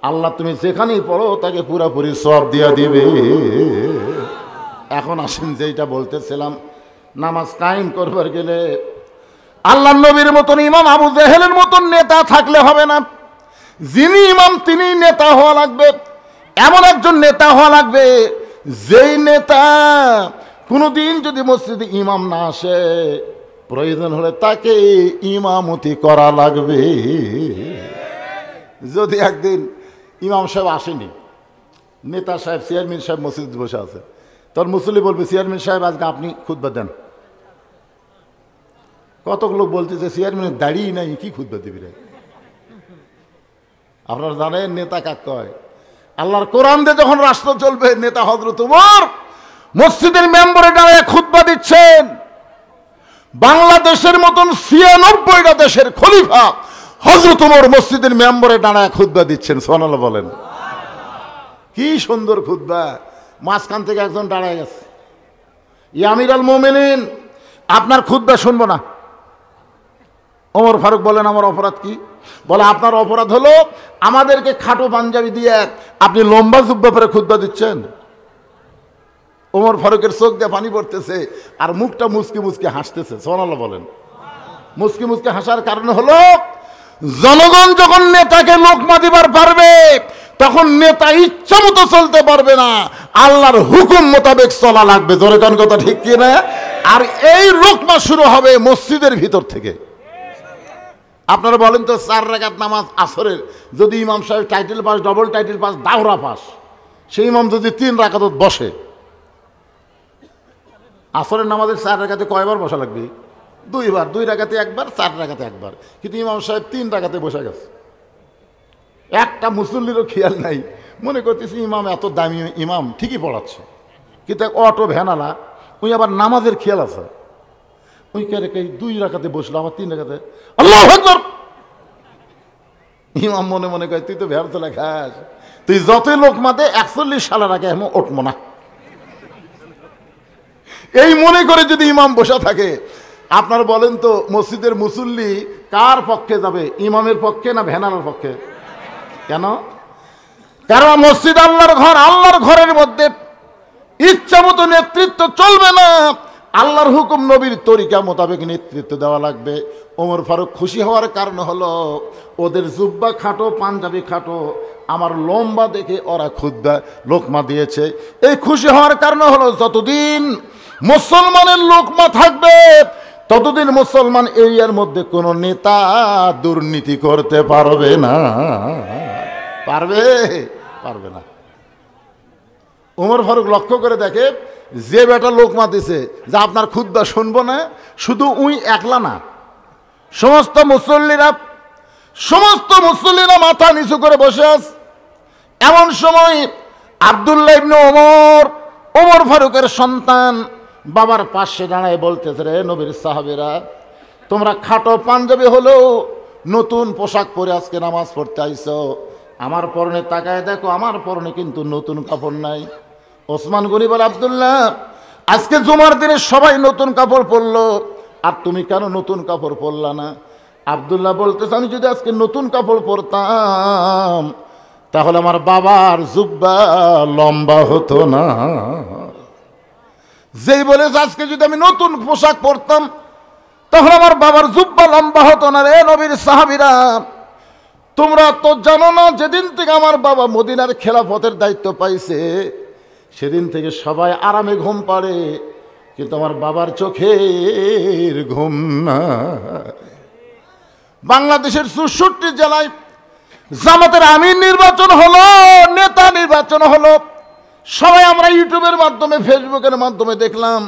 আল্লাহ তুমি যেখানেই পড়ো তাকে পুরাপুরি সওয়াব দিয়া দিবে। এখন আসেন যেটা বলতেছিলাম, নামাজ কায়েম করবার গেলে আল্লাহ নবীর মতন ইমাম আবু জেহেলের মতন নেতা থাকলে হবে না। যিনি ইমাম তিনি নেতা হওয়া লাগবে। এমন একজন নেতা হওয়া লাগবে যেই নেতা কোনোদিন যদি মসজিদে ইমাম না আসে, প্রয়োজন হলে তাকে ইমামতি করা লাগবে। যদি একদিন ইমাম সাহেব আসেনি, নেতা সাহেব, চেয়ারম্যান সাহেব মসজিদ বসে আছে, তোর মুসল্লি বলবে, চেয়ারম্যান সাহেব আজকে আপনি খুতবা দেন। কত লোক বলতেছে চেয়ারম্যানের দাঁড়িয়ে নাই, কি খুতবা দিবি রে? আপনারা জানেন নেতা কাক কয়? আল্লাহর কোরআন দিয়ে যখন রাষ্ট্র চলবে, নেতা হযরত ওমর মসজিদের মেম্বারে দাঁড়িয়ে খুতবা দিচ্ছেন। বাংলাদেশের মতন ৯৬টা দেশের খলিফা হযরত ওমর মসজিদের মেম্বারে দাঁড়ায় খুতবা দিচ্ছেন। সুবহানাল্লাহ বলেন। কি সুন্দর খুতবা! মাঝখান থেকে একজন দাঁড়ায় গেছে, ইয়া আমিরুল মুমিনিন, আপনার খুতবা শুনবো না। ওমর ফারুক বলেন, আমার অপরাধ কি? বলে, আপনার অপরাধ হলো আমাদেরকে খাটো পাঞ্জাবি দিয়ে আপনি লম্বা জুব্বা পরে খুতবা দিচ্ছেন। ওমর ফারুকের চোখ দিয়ে পানি পড়তেছে আর মুখটা মুচকি মুচকি হাসতেছে। সুবহানাল্লাহ বলেন। মুচকি মুচকি হাসার কারণ হলো, জনগণ যখন নেতাকে লোকমা দিবার পারবে, তখন নেতা ইচ্ছা মতো চলতে পারবে না, আল্লাহর হুকুম মোতাবেক চলা লাগবে। জোরে কোন কথা ঠিক কি না? আর এই লোকমা শুরু হবে মসজিদের ভিতর থেকে। আপনারা বলেন তো, 4 রাকাত নামাজ আসরের, যদি ইমাম সাহেব title pass, double title pass, দাওরা পাস, সেই ইমাম যদি 3 রাকাত বসে, আসরের নামাজের 4 রাকাতে কয়বার বসা লাগবে? 2 বার। 2 রাকাতে একবার, 4 রাকাতে একবার। কিন্তু ইমাম সাহেব 3 রাকাতে বসে গেছে। একটা মুসল্লিরও খেয়াল নাই, মনে করতেছি ইমাম এত দামি ইমাম, ঠিকই পড়াচ্ছে, কিন্তু অটো ভ্যানালা ওই আবার নামাজের খেয়াল আছে। ওই কে 2 রাকাতে বসলো, আবার 3 রাকাতে আল্লাহু আকবার। ইমাম মনে মনে কয়, তুই তো ভ্যান চলে খাস, তুই যতই লোক মাতে 41 সালের আগে এমন উঠবো না। এই মনে করে যদি ইমাম বসা থাকে, আপনার বলেন তো মসজিদের মুসল্লি কার পক্ষে যাবে? ইমামের পক্ষে না ভ্যানালার পক্ষে? কেন? কারণ মসজিদ আল্লাহর ঘর, আল্লাহর ঘরের মধ্যে ইচ্ছা মতো নেতৃত্ব চলবে না, আল্লাহর হুকুম নবীর তরিকা মোতাবেক নেতৃত্ব দেওয়া লাগবে। ওমর ফারুক খুশি হওয়ার কারণ হলো, ওদের জুব্বা খাটো, পাঞ্জাবি খাটো, আমার লম্বা দেখে ওরা খুতবা লোকমা দিয়েছে। এই খুশি হওয়ার কারণ হলো, যতদিন মুসলমানের লোকমা থাকবে, ততদিন মুসলমান এরিয়ার মধ্যে কোনো নেতা দুর্নীতি করতে পারবে না। পারবে? পারবে না। ওমর ফারুক লক্ষ্য করে দেখে, যে বেটা লোকমা দিছে, যে আপনার খুতবা শুনবো না, শুধু উই একলা না, সমস্ত মুসল্লিরা মাথা নিচু করে বসে আছে। এমন সময় আব্দুল্লাহ ইবনে ওমর ফারুকের সন্তান বাবার পাশে দাঁড়ায় বলতেছে, রে নবীর সাহাবীরা, তোমরা খাটো পাঞ্জাবি হলেও নতুন পোশাক পরে আজকে নামাজ পড়তে আইছো, আমার পরনে তাকায় দেখো, আমার পরনে কিন্তু নতুন কাপড় নাই। ওসমান গনি বলে, আব্দুল্লাহ, আজকে জুমার দিনে সবাই নতুন কাপড় পরলো, আর তুমি কেন নতুন কাপড় পরলা না? আব্দুল্লাহ বলতেছে, আমি যদি আজকে নতুন কাপড় পরতাম, তাহলে আমার বাবার জুব্বা লম্বা হতো না। যেই বলেছে আজকে যদি আমি নতুন পোশাক পরতাম, তাহলে আমার বাবার জুব্বা লম্বা হতো না। রে নবীর সাহাবীরা, তোমরা তো জানো না, যেদিন থেকে আমার বাবা মদিনার খেলাফতের দায়িত্ব পাইছে, সেদিন থেকে সবাই আরামে ঘুম পাড়ে, কিন্তু আমার বাবার চোখের ঘুম না। বাংলাদেশের ৬৪ জেলায় জামাতের আমির নির্বাচন হলো, নেতা নির্বাচন হলো, সবাই আমরা ইউটিউবের মাধ্যমে, ফেসবুকের মাধ্যমে দেখলাম,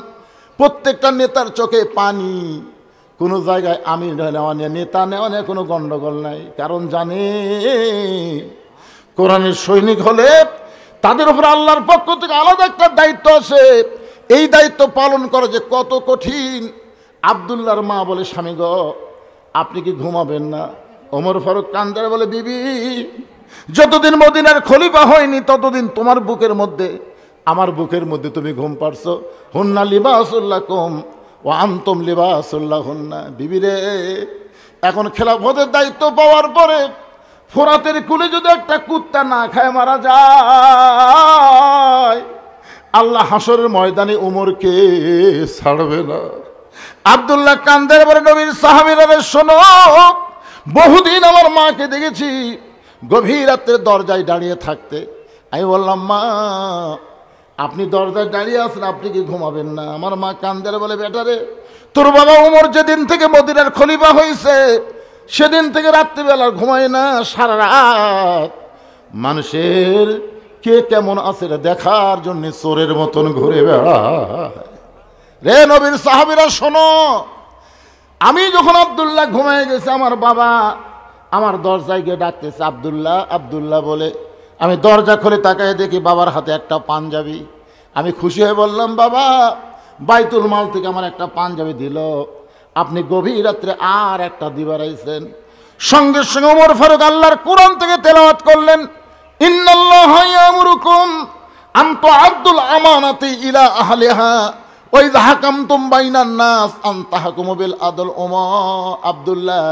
প্রত্যেকটা নেতার চোখে পানি। কোনো জায়গায় আমির নেওয়া নিয়ে, নেতা নেওয়া নিয়ে কোনো গন্ডগোল নাই, কারণ জানে কোরআনের সৈনিক হলে তাদের উপর আল্লাহর পক্ষ থেকে আলাদা একটা দায়িত্ব আছে। এই দায়িত্ব পালন করা যে কত কঠিন। আব্দুল্লাহর মা বলে, স্বামী গো, আপনি কি ঘুমাবেন না? ওমর ফারুক কান্দার বলে, বিবি, যতদিন মদিনার খলিফা হয়নি, ততদিন তোমার বুকের মধ্যে, আমার বুকের মধ্যে তুমি ঘুম পাড়ছো। হুন্না লিবাসুল্লাকুম ওয়া আনতুম লিবাসুল্লাহুন্না। বিবি রে, এখন খেলাফতের দায়িত্ব পাওয়ার পরে ফোরাতের কুলে যদি একটা কুত্তা না খায় মারা যায়, আল্লাহ হাসরের ময়দানে উমরকে ছাড়বে না। আব্দুল্লাহ কান্দের বলে, নবীর সাহাবীরা শোনো, বহুদিন আমার মাকে দেখেছি গভীর রাত্রে দরজায় দাঁড়িয়ে থাকতে। আমি বললাম, মা, আপনি দরজায় দাঁড়িয়ে আছেন, আপনি কি ঘুমাবেন না? আমার মা কান্দারে বলে, বেটারে তোর বাবা ওমর যেদিন থেকে মদিনার খলিফা হয়েছে সেদিন থেকে রাত্রিবেলা ঘুমায় না, সারা রাত মানুষের কে কেমন আছে দেখার জন্য চোরের মতন ঘুরে বেড়ায়। রে নবীর সাহাবীরা শোনো, আমি যখন আব্দুল্লাহ ঘুমায় গেছে, আমার বাবা আমার দরজায় গিয়ে ডাকতেছে, আব্দুল্লাহ আব্দুল্লাহ বলে। আমি দরজা খুলে তাকায় দেখি বাবার হাতে একটা পাঞ্জাবি। আমি খুশি হয়ে বললাম, বাবা বাইতুল মাল থেকে আমার একটা পাঞ্জাবি দিল, আপনি গভীর রাত্রে আর একটা দিবার আইছেন। সঙ্গে সঙ্গে ওমর ফারুক আল্লাহর কোরআন থেকে তেলাওয়াত করলেন, ইন্নাল্লাহা ইয়ামুরুকুম আন তুআদ্দুল আমানাতি ইলা আহলিহা ওয়া ইযা হাকামতুম বাইনান নাস আন তাহকুমু বিল আদল। আব্দুল্লাহ,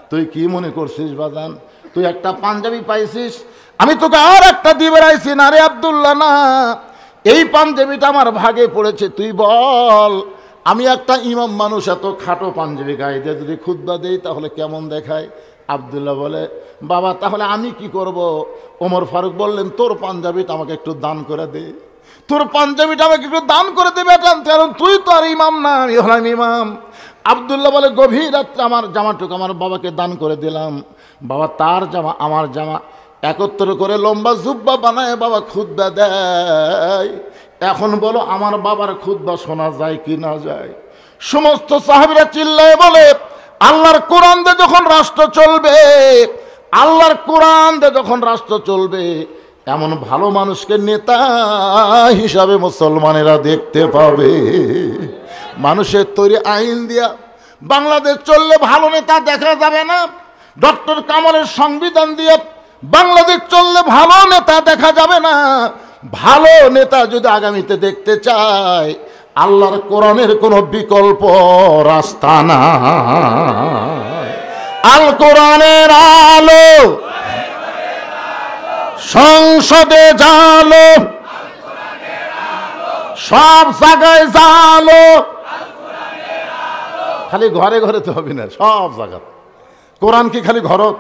তুই কি মনে করছিস বাজান? তুই একটা পাঞ্জাবি পাইছিস, আমি তোকে আর একটা দিবার আইছি। না রে আব্দুল্লাহ, না, এই পাঞ্জাবিটা আমার ভাগে পড়েছে। তুই বল, আমি একটা ইমাম মানুষ, এত খাটো পাঞ্জাবি গায়ে দিয়ে যদি খুতবা দেই তাহলে কেমন দেখায়? আব্দুল্লাহ বলে, বাবা তাহলে আমি কি করব? ওমর ফারুক বললেন, তোর পাঞ্জাবিটা আমাকে একটু দান করে দে, তোর পাঞ্জাবিটা আমাকে একটু দান করে দেবে, কারণ তুই তো আর ইমাম না, আমি হলাম ইমাম। আব্দুল্লাহ বলে, গভীর রাত্রে আমার জামাটুকু আমার বাবাকে দান করে দিলাম। বাবা তার জামা আমার জামা একত্র করে লম্বা জুব্বা বানায় বাবা খুতবা দেয়। এখন বলো, আমার বাবার খুতবা শোনা যায় কি না যায়? সমস্ত সাহাবীরা চিল্লায় বলে, আল্লাহর কোরআন দিয়ে যখন রাষ্ট্র চলবে, আল্লাহর কোরআন দিয়ে যখন রাষ্ট্র চলবে, এমন ভালো মানুষকে নেতা হিসাবে মুসলমানেরা দেখতে পাবে। মানুষের তৈরি আইন দিয়া বাংলাদেশ চললে ভালো নেতা দেখা যাবে না। ডক্টর কামালের সংবিধান দিয়ে বাংলাদেশ চললে ভালো নেতা দেখা যাবে না। ভালো নেতা যদি আগামীতে দেখতে চায়, আল্লাহর কোরআনের কোনো বিকল্প রাস্তা না। আল কোরআনের আলো সংসদে জালো, সব জায়গায় জালো, খালি ঘরে ঘরে তো হবে না, সব জায়গা। কোরআন কি খালি ঘরত?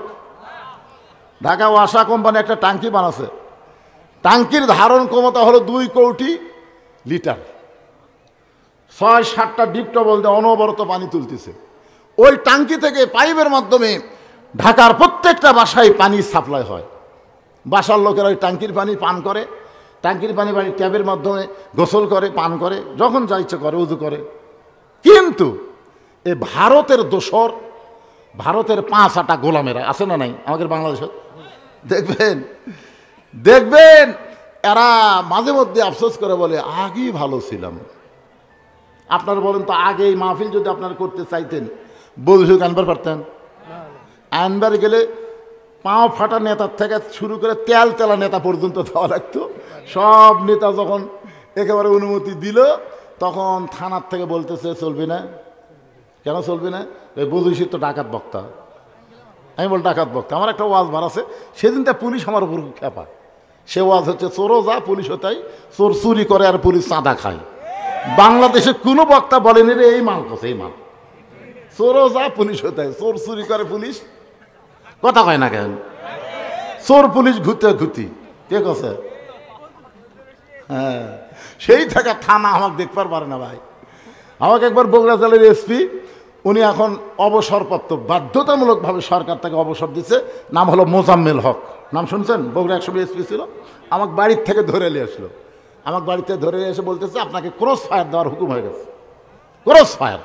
ঢাকা ওয়াসা কোম্পানি একটা টাঙ্কি বানাচ্ছে, টাঙ্কির ধারণ ক্ষমতা হলো 2 কোটি লিটার, 6-7টা ডিপ টবল দিয়ে অনবরত পানি তুলতেছে। ওই টাঙ্কি থেকে পাইপের মাধ্যমে ঢাকার প্রত্যেকটা বাসায় পানি সাপ্লাই হয়। বাসার লোকেরা ওই টাঙ্কির পানি পান করে, টাঙ্কির পানি ট্যাবের মাধ্যমে গোসল করে, পান করে, যখন যা ইচ্ছে করে উযু করে। কিন্তু এ ভারতের দোসর, ভারতের 5-8টা গোলামেরা আছে না নাই আমাদের বাংলাদেশে? দেখবেন দেখবেন এরা মাঝে মধ্যে আফসোস করে বলে, আগেই ভালো ছিলাম। আপনারা বলেন তো, আগে এই মাহফিল যদি আপনারা করতে চাইতেন, বলুক আনবার পারতেন? আনবার গেলে পাও ফাটা নেতার থেকে শুরু করে তেল তেলা নেতা পর্যন্ত দেওয়া লাগতো। সব নেতা যখন একেবারে অনুমতি দিল, তখন থানার থেকে বলতেছে চলবে না। কেন চলবে না? বুঝেছি তো ডাকাত বক্তা। আমি বল, ডাকাত বক্তা? আমার একটা ওয়াজ বার আছে, সেদিনটা পুলিশ আমার উপর খেপা। সে ওয়াজ হচ্ছে, চোরও যা পুলিশও তাই, চোর চুরি করে আর পুলিশ চাঁদা খায়। বাংলাদেশে কোনো বক্তা বলেনি রে এই মাল কছে, এই মাল চোরও যা পুলিশও তাই, চোর চুরি করে পুলিশ কথা কয় না কেন? চোর পুলিশ ঘুরতে ঘুরতি কে কছে? হ্যাঁ, সেই থাকা থানা আমাকে দেখবার পারে না ভাই। আমাকে একবার বগুড়া জেলার এসপি, উনি এখন অবসরপ্রাপ্ত, বাধ্যতামূলকভাবে সরকার তাকে অবসর দিচ্ছে, নাম হলো মোজাম্মেল হক। নাম শুনছেন? বগুড়া একসময় এসপি ছিল। আমাকে বাড়ির থেকে ধরে নিয়ে আসলো, আমাকে বাড়িতে ধরে নিয়ে এসে বলতেছে, আপনাকে ক্রস ফায়ার দেওয়ার হুকুম হয়ে গেছে। Cross fire!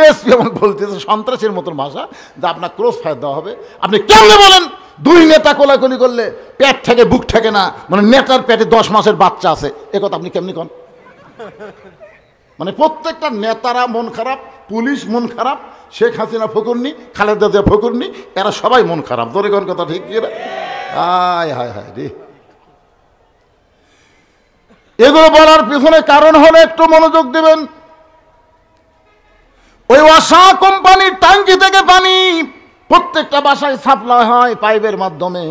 এসপি আমাকে বলতেছে সন্ত্রাসের মতন ভাষা, যে আপনার ক্রস ফায়ার দেওয়া হবে। আপনি কেমনে বলেন? 2 নেতা কোলাকুলি করলে পেট থেকে বুক থেকে না, মানে নেতার পেটে 10 মাসের বাচ্চা আছে, এ কথা আপনি কেমনি কন? মানে প্রত্যেকটা নেতারা মন খারাপ, পুলিশ মন খারাপ, শেখ হাসিনা ফকুরনি, খালেদা জিয়া ফকুরনি, এরা সবাই মন খারাপ। ধরে কোন কথা ঠিক কি? হায় হায় হায় রে! এগুলো বলার পিছনে কারণ হলো, একটু মনোযোগ দিবেন। ওই ওয়াসা কোম্পানির ট্যাঙ্কি থেকে পানি প্রত্যেকটা বাসায় সাপ্লাই হয় পাইপের মাধ্যমে,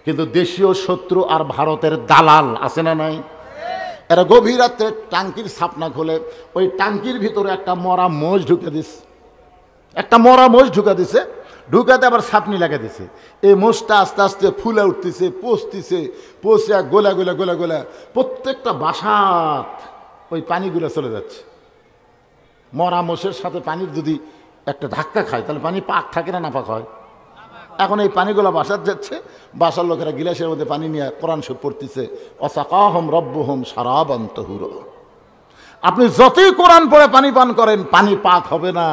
কিন্তু দেশীয় শত্রু আর ভারতের দালাল আছে না নাই? এরা গভীর রাত্রে ট্যাঙ্কির ছাপনা খোলে, ওই ট্যাঙ্কির ভিতরে একটা মরা মোষ ঢুকে দিচ্ছে, একটা মরা মোষ ঢুকে দিছে। ঢুকাতে আবার ছাপনি লাগা দিছে। এই মোষটা আস্তে আস্তে ফুলে উঠতেছে, পচতেছে, পচে গোলা গোলা গোলা গোলা প্রত্যেকটা বাসাত ওই পানিগুলো চলে যাচ্ছে। মরা মোষের সাথে পানির যদি একটা ধাক্কা খায় তাহলে পানি পাক থাকে না নাপাক হয়? এখন এই পানিগুলো বাসার যাচ্ছে, বাসার লোকেরা গিলাসের মধ্যে পানি নিয়ে কোরআন শরীফ পড়তেছে, ওয়াসাকাহুম রাব্বুহুম শারাবান তাহুরা। আপনি যতই কোরআন পড়ে পানি পান করেন, পানি পাক হবে না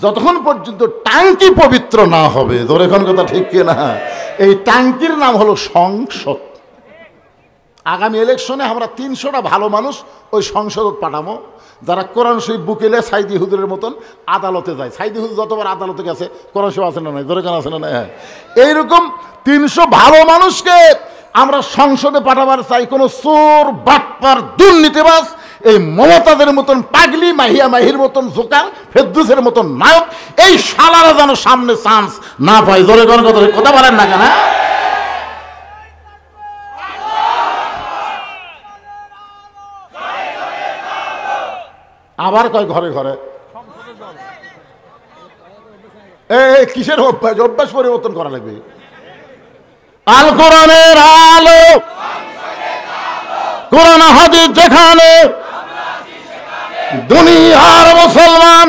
যতক্ষণ পর্যন্ত ট্যাঙ্কি পবিত্র না হবে। ধরে কোন কথা ঠিক কিনা? এই ট্যাঙ্কির নাম হলো সংসদ। আগামী ইলেকশনে আমরা 300টা ভালো মানুষ ওই সংসদ পাঠাবো, যারা কোরআন শরীফ বুকেলে সাইদি হুজুরের মতন আদালতে যায়। সাইদি হুজুর যতবার আদালতে গেছে কোরআন শরীফ আছে না নাই? ধরে কেন আছে না নাই? হ্যাঁ, এইরকম 300 ভালো মানুষকে আমরা সংসদে পাঠাবার চাই। কোনো চোর, বাটপার, দুর্নীতিবাজ, এই মমতাজের মতন পাগলি, মাহিয়া মাহির মতন জোকার, ফেরদৌসের মতন নায়ক, এই শালারা যেন সামনে চান্স না পায়। ধরে কোন কথা বলেন না কেন? আবার কয় ঘরে ঘরে কিসের অভ্যাস? অভ্যাস পরিবর্তন করা লাগবে। আল কোরআনের আলো, কোরআন হাদিস যেখানে, দুনিয়ার মুসলমান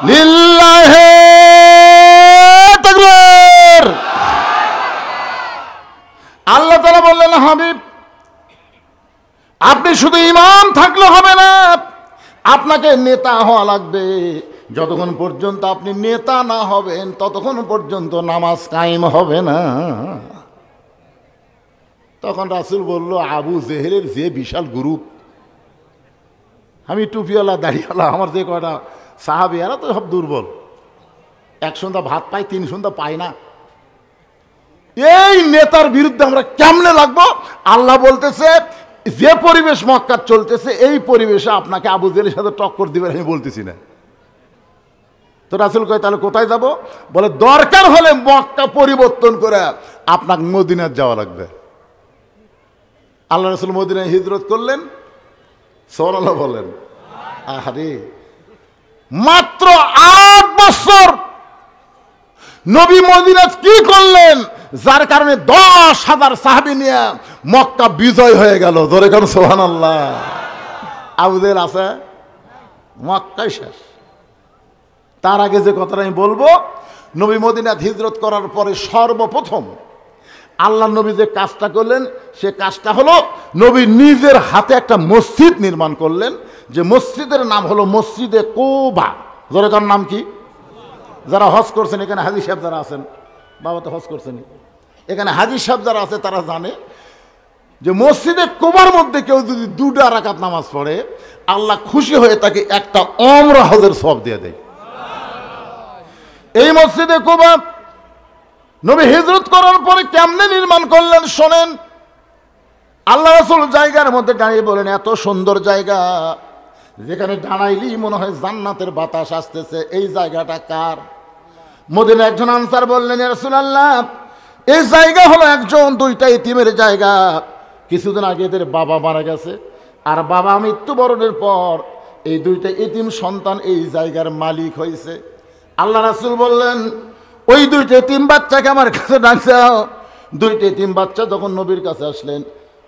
লিল্লাহে তাকবীর। আল্লাহ তাআলা বললেন, হাবিব আপনি শুধু ইমাম থাকলে হবে না, আপনাকে নেতা হওয়া লাগবে। যতক্ষণ পর্যন্ত আপনি নেতা না হবেন ততক্ষণ পর্যন্ত নামাজ কায়েম হবে না। তখন রাসূল বলল, আবু জেহেলের যে বিশাল গ্রুপ, আমি টুপিওয়ালা দাড়িওয়ালা, আমার যে কয়টা সাহাবী এরা তো সব দুর্বল, এক সন্ধ্যা ভাত পাই, 3 সন্ধ্যা পাই না। এই নেতার বিরুদ্ধে আমরা কেমনে লাগবো? আল্লাহ বলতেছে, যে পরিবেশ মক্কার চলতেছে এই পরিবেশে আপনাকে আবু জেহেলের সাথে টক্কর দিবেন আমি বলতেছি না। তো রাসূল কয় তাহলে কোথায় যাব? বলে দরকার হলে মক্কা পরিবর্তন করে আপনাকে মদিনায় যাওয়া লাগবে। আল্লাহ রাসূল মদিনায় হিজরত করলেন। সুবহানাল্লাহ বলেন। আরে মাত্র 8 বছর নবী মদিনায় কি করলেন, যার কারণে 10,000 সাহাবী নিয়ে মক্কা বিজয় হয়ে গেল। ধরে কেন সুবহানাল্লাহ। আবু জেহেল আছে, মক্কায় শেষ। তার আগে যে কথাটা আমি বলবো, নবী মদিনায় হিজরত করার পরে সর্বপ্রথম আল্লাহ নবী যে কাজটা করলেন, সে কাজটা হলো নবী নিজের হাতে একটা মসজিদ নির্মাণ করলেন, যে মসজিদের নাম হলো মসজিদে কুবা। ধরে কার নাম কি? যারা হজ করছেন এখানে, হাজী সাহেব যারা আছেন, বাবা তো হজ করছেন, এখানে হাজী সাহেব যারা আছে তারা জানে যে মসজিদে কুবার মধ্যে কেউ যদি 2 রাকাত নামাজ পড়ে, আল্লাহ খুশি হয়ে তাকে একটা ওমরা হজের সওয়াব দিয়ে দেয়। এই মসজিদে কুবা নবী হিজরত করার পরে কেমনে নির্মাণ করলেন শোনেন। আল্লাহ রাসূল জায়গার মধ্যে দাঁড়িয়ে বলেন, এত সুন্দর জায়গা, যেখানে দাঁড়াইলি মনে হয় জান্নাতের বাতাস আসতেছে, এই জায়গাটা কার? মদিনা একজন আনসার বললেন, ইয়া রাসূলুল্লাহ এই জায়গা হলো একজন 2টা ইতিমের জায়গা। কিছুদিন আগে এদের বাবা মারা গেছে, আর বাবা মৃত্যুবরণের পর এই 2টা ইতিম সন্তান এই জায়গার মালিক হয়েছে। আল্লাহ রাসূল বললেন, ওই 2টা ইতিম বাচ্চাকে আমার কাছে ডাকছাও। 2টা ইতিম বাচ্চা যখন নবীর কাছে আসলেন,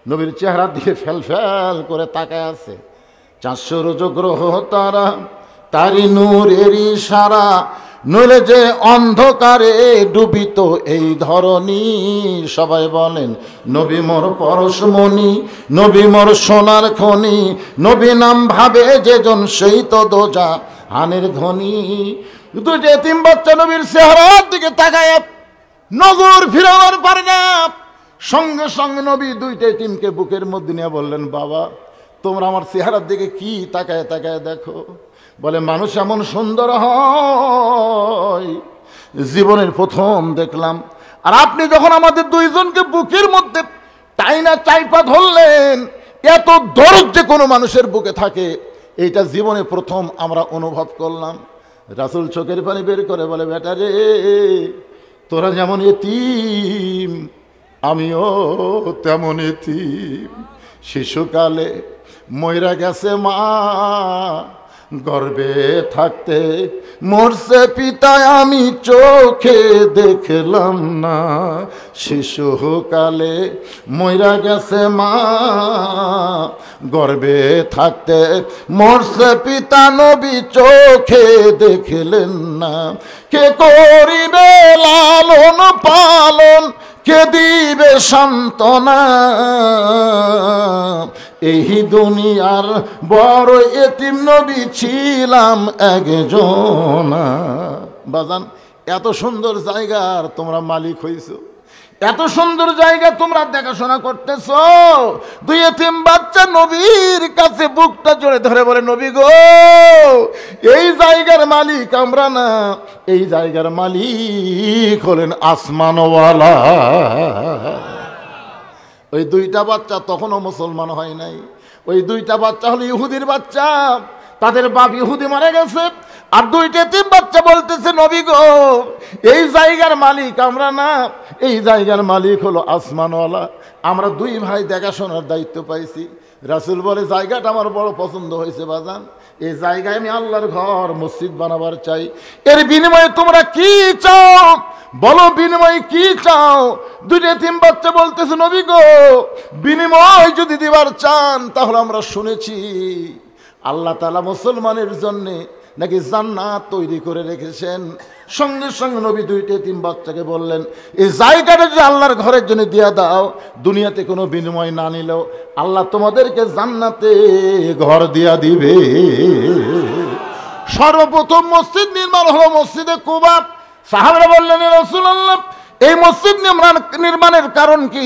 নবীর চেহারার দিকে ফেল ফেল করে তাকায় আছে। 400 রজগ্রহ তারা, তারি নূরের ইশারা, নইলে যে অন্ধকারে ডুবিত এই ধরনী। সবাই বলেন, নবী মোর পরশমণি, নবী মোর সোনার খনি, নবী নাম ভাবে যেজন সেই তো দোজা হানের ধ্বনি। 2টা এতিম বাচ্চা নবীর চেহারার দিকে তাকায় নজর ফিরাবার পারে না। সঙ্গে সঙ্গে নবী 2টা এতিমকে বুকের মধ্যে নিয়ে বললেন, বাবা তোমরা আমার চেহারার দিকে কি তাকায় তাকায় দেখো? বলে, মানুষ এমন সুন্দর হয় জীবনের প্রথম দেখলাম। আর আপনি যখন আমাদের 2জনকে বুকের মধ্যে টাইনা চাইপা ধরলেন, এত দরদ যে কোনো মানুষের বুকে থাকে, এইটা জীবনে প্রথম আমরা অনুভব করলাম। রাসূল চোখের পানি বের করে বলে, বেটা রে, তোরা যেমন এতিম আমিও তেমন এতিম। শিশুকালে মইরা গেছে মা, গর্ভে থাকতে মরছে পিতা আমি চোখে দেখলাম না, শিশুকালে মইরা গেছে মা। গর্ভে থাকতে মরছে পিতা নবী চোখে দেখলেন না, কে করিবে লালন পালন, কে দিবে সান্ত্বনা। এই দুনিয়ার বড় এতিম নবী ছিলাম একজনা। বাজান, এত সুন্দর জায়গার তোমরা মালিক হইছো, এত সুন্দর জায়গা তোমরা দেখাশোনা করতেছ। দুই এতিম বাচ্চা নবীর কাছে বুকটা জোরে ধরে বলে, নবী গো, এই জায়গার মালিক আমরা না, এই জায়গার মালিক হলেন আসমানওয়ালা। ওই দুইটা বাচ্চা তখনও মুসলমান হয় নাই। ওই দুইটা বাচ্চা হলো ইহুদির বাচ্চা, তাদের বাপ ইহুদি মারা গেছে। আর দুইটা এতিম বাচ্চা বলতেছে, নবী গো, এই জায়গার মালিক আমরা না, এই জায়গার মালিক হলো আসমানওয়ালা। আমরা দুই ভাই দেখাশোনার দায়িত্ব পাইছি। রাসূল বলে, জায়গাটা আমার বড় পছন্দ হয়েছে বাজান, এই জায়গায় আমি আল্লাহর ঘর মসজিদ বানাবার চাই। এর বিনিময়ে তোমরা কি চাও বলো, বিনিময়ে কি চাও? দুইটা এতিম বাচ্চা বলতেছে, নবী গো, বিনিময় যদি দিবার চান তাহলে আমরা শুনেছি আল্লাহ তাআলা মুসলমানের জন্যে নাকি জান্নাত তৈরি করে রেখেছেন। সঙ্গে সঙ্গে নবী দুইটা এতিম বাচ্চাকে বললেন, এই জায়গাটা যদি আল্লাহর ঘরের জন্য দিয়া দাও, দুনিয়াতে কোনো বিনিময় না নিলেও আল্লাহ তোমাদেরকে জান্নাতে ঘর দিয়া দিবে। সর্বপ্রথম মসজিদ নির্মাণ হলো মসজিদে কুবা। সাহাবারা বললেন, রাসূলুল্লাহ, এই মসজিদ নির্মাণের কারণ কি?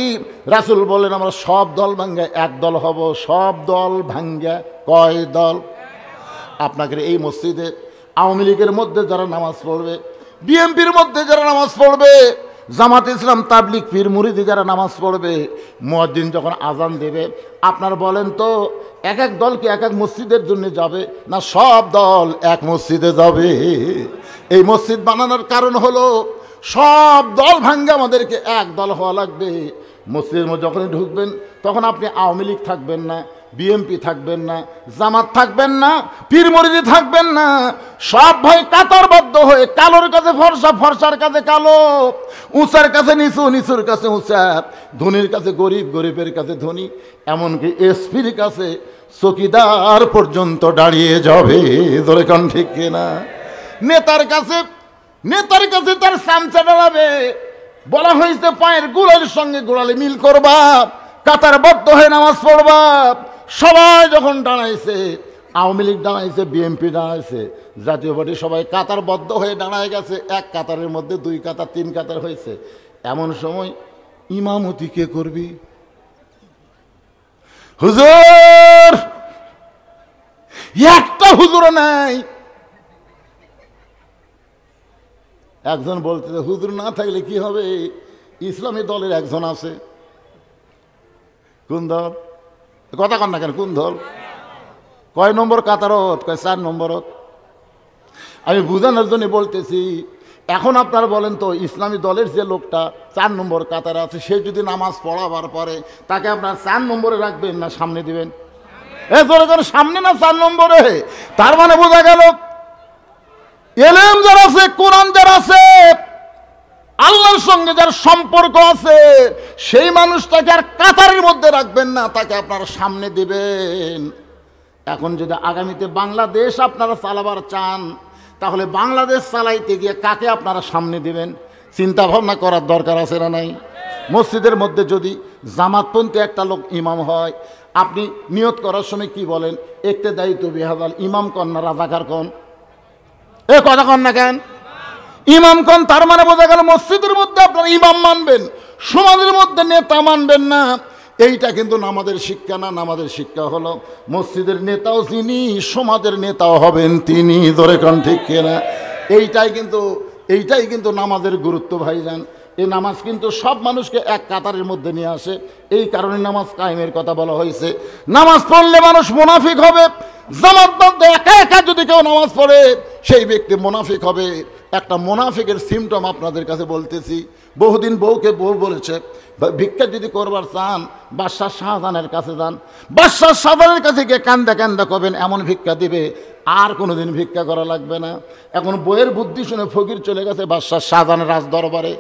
রাসূল বললেন, আমরা সব দল ভাঙ্গা এক দল হব। সব দল ভাঙ্গা কয় দল? আপনাকে এই মসজিদে আওয়ামী লীগের মধ্যে যারা নামাজ পড়বে, বিএনপির মধ্যে যারা নামাজ পড়বে, জামাত ইসলাম তাবলিগ পীর মুরিদি যারা নামাজ পড়বে, মুয়াজ্জিন যখন আজান দেবে, আপনার বলেন তো এক এক দল কি এক এক মসজিদের জন্য যাবে, না সব দল এক মসজিদে যাবে? এই মসজিদ বানানোর কারণ হলো সব দল ভাঙ্গে আমাদেরকে এক দল হওয়া লাগবে। মসজিদের মধ্যে যখনই ঢুকবেন তখন আপনি আওয়ামী লীগ থাকবেন না, বিএনপি থাকবেন না, জামাত থাকবেন না, পীর মুরিদি থাকবেন না। সব ভাই কাতারবদ্ধ হয়ে, কালোর কাছে ফর্সা, ফর্সার কাছে কালো, উঁচার কাছে নিচু, নিচুর কাছে উঁচা, ধনীর কাছে গরিব, গরিবের কাছে ধনী, এমনকি এসপির কাছে চকিদার পর্যন্ত দাঁড়িয়ে যাবে। ধরে কান ঠিক কিনা? নেতার কাছে তার চামচা দাঁড়াবে। বলা হয়েছে পায়ের গোড়ালির সঙ্গে গোড়ালি মিল করবা, কাতারবদ্ধ হয়ে নামাজ পড়বা। সবাই যখন দাঁড়াইছে, আওয়ামী লীগ দাঁড়াইছে, বিএনপি দাঁড়াইছে, জাতীয় পার্টি, সবাই কাতারবদ্ধ হয়ে দাঁড়ায় গেছে। এক কাতারের মধ্যে দুই কাতার, তিন কাতার হয়েছে। এমন সময় ইমামতি কে করবি? হুজুর, একটা হুজুর নাই। একজন বলতে, হুজুর না থাকলে কি হবে? ইসলামী দলের একজন আছে। কোন দল? কথা কন না কেন? কোন দল? কয় নম্বর কাতারত? কয় 4 নম্বরত। আমি বুঝানোর জন্য বলতেছি। এখন আপনারা বলেন তো, ইসলামী দলের যে লোকটা 4 নম্বর কাতারে আছে, সে যদি নামাজ পড়াবার পরে তাকে আপনার 4 নম্বরে রাখবেন না সামনে দিবেন? সামনে না 4 নম্বরে? তার মানে বোঝা গেল এলেম যারা আছে, কোরআন যারা আছে, আল্লাহর সঙ্গে যার সম্পর্ক আছে, সেই মানুষটাকে আর কাতারের মধ্যে রাখবেন না, তাকে আপনারা সামনে দিবেন। এখন যদি আগামীতে বাংলাদেশ আপনারা চালাবার চান, তাহলে বাংলাদেশ চালাইতে গিয়ে কাকে আপনারা সামনে দিবেন চিন্তা ভাবনা করার দরকার আছে না নাই? মসজিদের মধ্যে যদি জামাতপন্থী একটা লোক ইমাম হয়, আপনি নিয়ত করার সময় কি বলেন? একতে দায়িত্ব বিহাদাল, ইমাম কন না রাজাকার কন? এ কথা কন না কেন? ইমাম কন। তার মানে বোঝা গেল মসজিদের মধ্যে আপনারা ইমাম মানবেন, সমাজের মধ্যে নেতা মানবেন না। এইটা কিন্তু নামাজের শিক্ষা না। নামাজের শিক্ষা হলো মসজিদের নেতাও যিনি, সমাজের নেতাও হবেন তিনি। ধরে কন ঠিক কিনা? এইটাই কিন্তু নামাজের গুরুত্ব ভাইজান। এই নামাজ কিন্তু সব মানুষকে এক কাতারের মধ্যে নিয়ে আসে। এই কারণে নামাজ কায়েমের কথা বলা হয়েছে। নামাজ পড়লে মানুষ মুনাফিক হবে। জামাতবদ্ধ একা একা যদি কেউ নামাজ পড়ে, সেই ব্যক্তি মুনাফিক হবে। একটা মুনাফিকের সিমটম আপনাদের কাছে বলতেছি। বহুদিন বউকে বউ বলেছে ভিক্ষা যদি করবার চান বাদশাহ শাহজাহানের কাছে যান, বাদশাহ শাহজাহানের কাছে গিয়ে কান্দা কান্দা করবেন, এমন ভিক্ষা দিবে আর কোনোদিন ভিক্ষা করা লাগবে না। এখন বইয়ের বুদ্ধি শুনে ফকির চলে গেছে বাদশাহ শাহজাহানের রাজ দরবারে।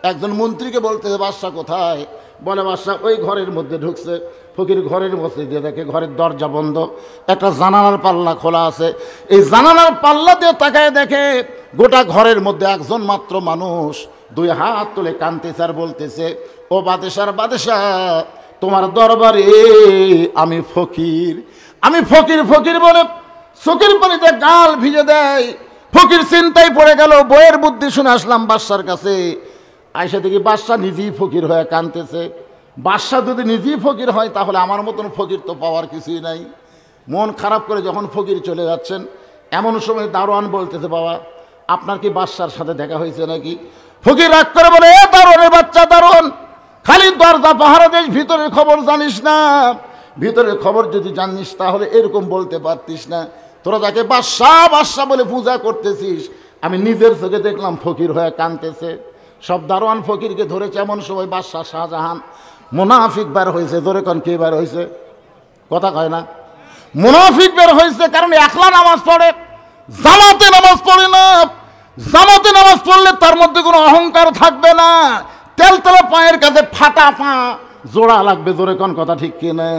একজন মন্ত্রীকে বলতেছে বাদশাহ কোথায়? বলে বাদশাহ ওই ঘরের মধ্যে ঢুকছে। ফকির ঘরের মধ্যে দিয়ে দেখে ঘরের দরজা বন্ধ, একটা জানালার পাল্লা খোলা আছে। এই জানালার পাল্লা দিয়ে তাকায় দেখে গোটা ঘরের মধ্যে একজন মাত্র মানুষ দুই হাত তুলে কাঁদতেছে আর বলতেছে, ও বাদশার বাদশাহ, তোমার দরবারে আমি ফকির, আমি ফকির। ফকির বলে চোখের পানিতে গাল ভিজে দেয়। ফকির চিন্তায় পড়ে গেল, বইয়ের বুদ্ধি শুনে আসলাম বাদশার কাছে। আয়সা দেখি বাদশাহ নিজেই ফকির হয়ে কাঁদতেছে। বাদশাহ যদি নিজেই ফকির হয় তাহলে আমার মতন ফকির তো পাওয়ার কিছুই নাই। মন খারাপ করে যখন ফকির চলে যাচ্ছেন, এমন সময় দারোয়ান বলতেছে, বাবা আপনার কি বাদশার সাথে দেখা হয়েছে নাকি? ফকির রাগ করে বলে, এ দারোয়ানের বাচ্চা দারোয়ান, খালি দরজা পাহারা দিস, ভিতরের খবর জানিস না? ভিতরের খবর যদি জানিস তাহলে এরকম বলতে পারতিস না। তোরা যাকে বাদশাহ বাদশাহ বলে পূজা করতেছিস, আমি নিজের চোখে দেখলাম ফকির হয়ে কাঁদতেছে। সব দারোয়ান ফকিরকে ধরেছে। এমন সময় বাদশাহ শাহজাহান মুনাফিক বের হয়েছে। ধরে কোন কে বের হয়েছে? কথা কয় না। মুনাফিক বের হয়েছে কারণ একলা নামাজ পড়ে, জামাতে নামাজ পড়ে না। জামাতে নামাজ পড়লে তার মধ্যে কোনো অহংকার থাকবে না। তেলতলা পায়ের কাছে ফাটা পা জোড়া লাগবে। জোরে কোন কথা ঠিক কিনা?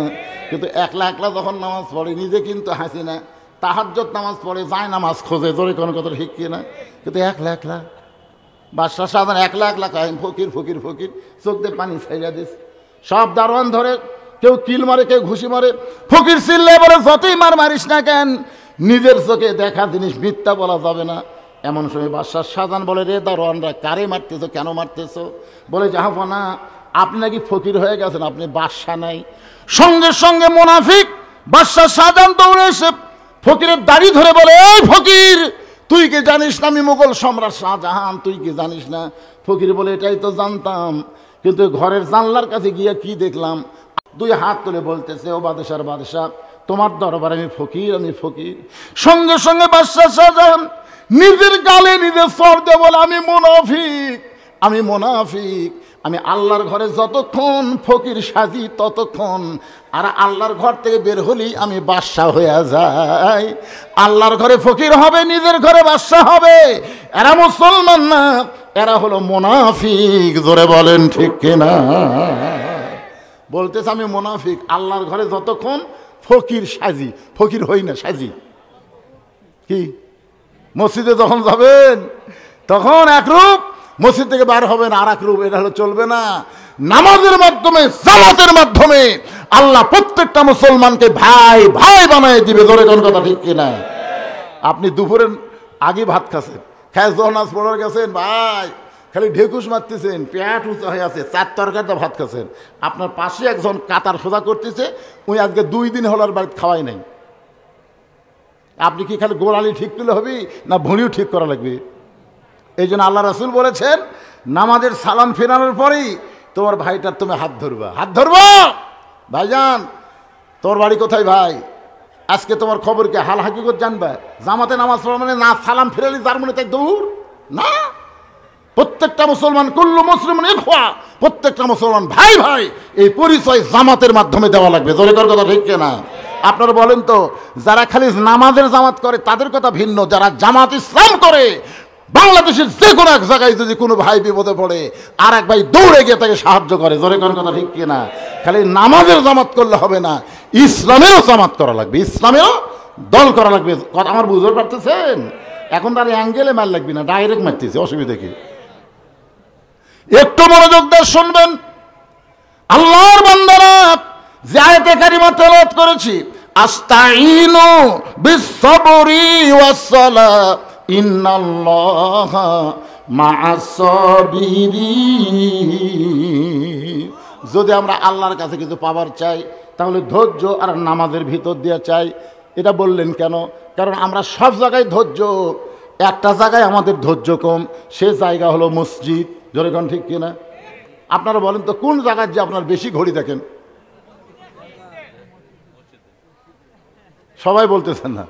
কিন্তু একলা একলা যখন নামাজ পড়ে নিজে কিন্তু হাসি না, তাহাজ্জুদ নামাজ পড়ে, যায় নামাজ খোঁজে। জোরে কোন কথা ঠিক কিনা? কিন্তু একলা একলা বাদশাহ শাহজাহান একলা একলা কাহিন ফকির ফকির ফকির, চোখ দিয়ে পানি ছাইড়া দিস। সব দারোয়ান ধরে, কেউ কিল মারে, কেউ ঘুষি মারে। ফকির চিল্লে বলে, যতই মার মারিস না কেন, নিজের চোখে দেখা জিনিস মিথ্যা বলা যাবে না। এমন সময় বাদশাহ শাহজাহান বলে, রে দারোয়ানরা, কারে মারতেছো, কেন মারতেছো? বলে, জাহাপনা আপনি নাকি ফকির হয়ে গেছেন, আপনি বাদশাহ নাই। সঙ্গে সঙ্গে মুনাফিক বাদশাহ শাহজাহান দৌড়ে এসে ফকিরের দাড়ি ধরে বলে, এই ফকির, তুই কি জানিস না আমি মুঘল সম্রাট শাহজাহান? তুই কি জানিস না? ফকির বলে, এটাই তো জানতাম, কিন্তু ঘরের জানলার কাছে গিয়ে কি দেখলাম? দুই হাত তুলে বলতেছে, ও বাদশার বাদশাহ, তোমার দরবারে আমি ফকির, আমি ফকির। সঙ্গে সঙ্গে বাদশাহ শাহজাহান নিজের গালে নিজে সর দিয়ে বলে, আমি মুনাফিক, আমি মুনাফিক। আমি আল্লাহর ঘরে যতক্ষণ ফকির সাজি ততক্ষণ, আর আল্লাহর ঘর থেকে বের হলেই আমি বাদশাহ হয়ে যাই। আল্লাহর ঘরে ফকির হবে, নিজের ঘরে বাদশাহ হবে। এরা মুসলমান না, এরা হলো মুনাফিক। জোরে বলেন ঠিক কিনা? বলতেছে আমি মুনাফিক, আল্লাহর ঘরে যতক্ষণ ফকির সাজি, ফকির হই না, সাজি। কি মসজিদে যখন যাবেন তখন এক রূপ, মসজিদ থেকে বার হবেন আর এক রূপ। এটা হলো চলবে না। নামাজের মাধ্যমে, জামাতের মাধ্যমে আল্লাহ প্রত্যেকটা মুসলমানকে ভাই ভাই বানায় দিবে। ধরে কোন কথা ঠিক কিনা? আপনি দুপুরের আগে ভাত খাচ্ছেন, খেয়ে জহনাজ পড়ার গেছেন, ভাই খালি ঢেকুস মারতেছেন, পেট উঁচা হয়ে আছে, চার তরকারিতে ভাত খাচ্ছেন। আপনার পাশে একজন কাতার সোজা করতেছে, ওই আজকে 2 দিন হলার বাড়িতে খাওয়াই নাই। আপনি কি খালি গোড়ালি ঠিক করলে হবে না ভুঁড়িও ঠিক করা লাগবে? এই জন্য আল্লাহ রাসূল বলেছেন, নামাজের সালাম ফেরানোর পরেই তোমার ভাইটার তুমি হাত ধরবা। হাত ধরবা, ভাইজান তোর বাড়ি কোথায় ভাই? আজকে তোমার খবর কি, হাল হাকিকত জানবা? জামাতে নামাজ পড়া মানে না সালাম ফেরালি যার মনে তাই দৌড় না। প্রত্যেকটা মুসলমান, কুল্লু মুসলিমুন ইখওয়া, প্রত্যেকটা মুসলমান ভাই ভাই, এই পরিচয় জামাতের মাধ্যমে দেওয়া লাগবে। জোরে কর কথা ঠিক কিনা? আপনারা বলেন তো, যারা খালি নামাজের জামাত করে তাদের কথা ভিন্ন, যারা জামাত ইসলাম করে বাংলাদেশের যে কোনো এক জায়গায় যদি কোনো ভাই বিপদে পড়ে আর এক ভাই দৌড়ে গিয়ে তাকে সাহায্য করে। জোরে কোন কথা ঠিক কিনা? খালি নামাজের জামাত করলে হবে না, ইসলামেরও জামাত করা লাগবে, ইসলামেরও দল করা লাগবে। কথা আমার বুঝতে পারতেছেন? এখন তার অ্যাঙ্গেলে মার লাগবে না, ডাইরেক্ট মারতেছে, অসুবিধা কি? একটু মনোযোগ দিয়ে শুনবেন। আল্লাহর বান্দারা যে আয়াতে কারিমা তেলাওয়াত করেছি, আস্তাইনু বিস-সাবরি ওয়াস-সালাহ ইন্নাল্লাহা মা'আস-সাবিরিন। যদি আমরা আল্লাহর কাছে কিছু পাওয়ার চাই তাহলে ধৈর্য আর নামাজের ভিতর দিয়ে চাই। এটা বললেন কেন? কারণ আমরা সব জায়গায় ধৈর্য, একটা জায়গায় আমাদের ধৈর্য কম, সে জায়গা হলো মসজিদ। জোরে কোন ঠিক কিনা? আপনারা বলেন তো, কোন জায়গায় যে আপনার বেশি ঘড়ি দেখেন? সবাই বলতেছেন না।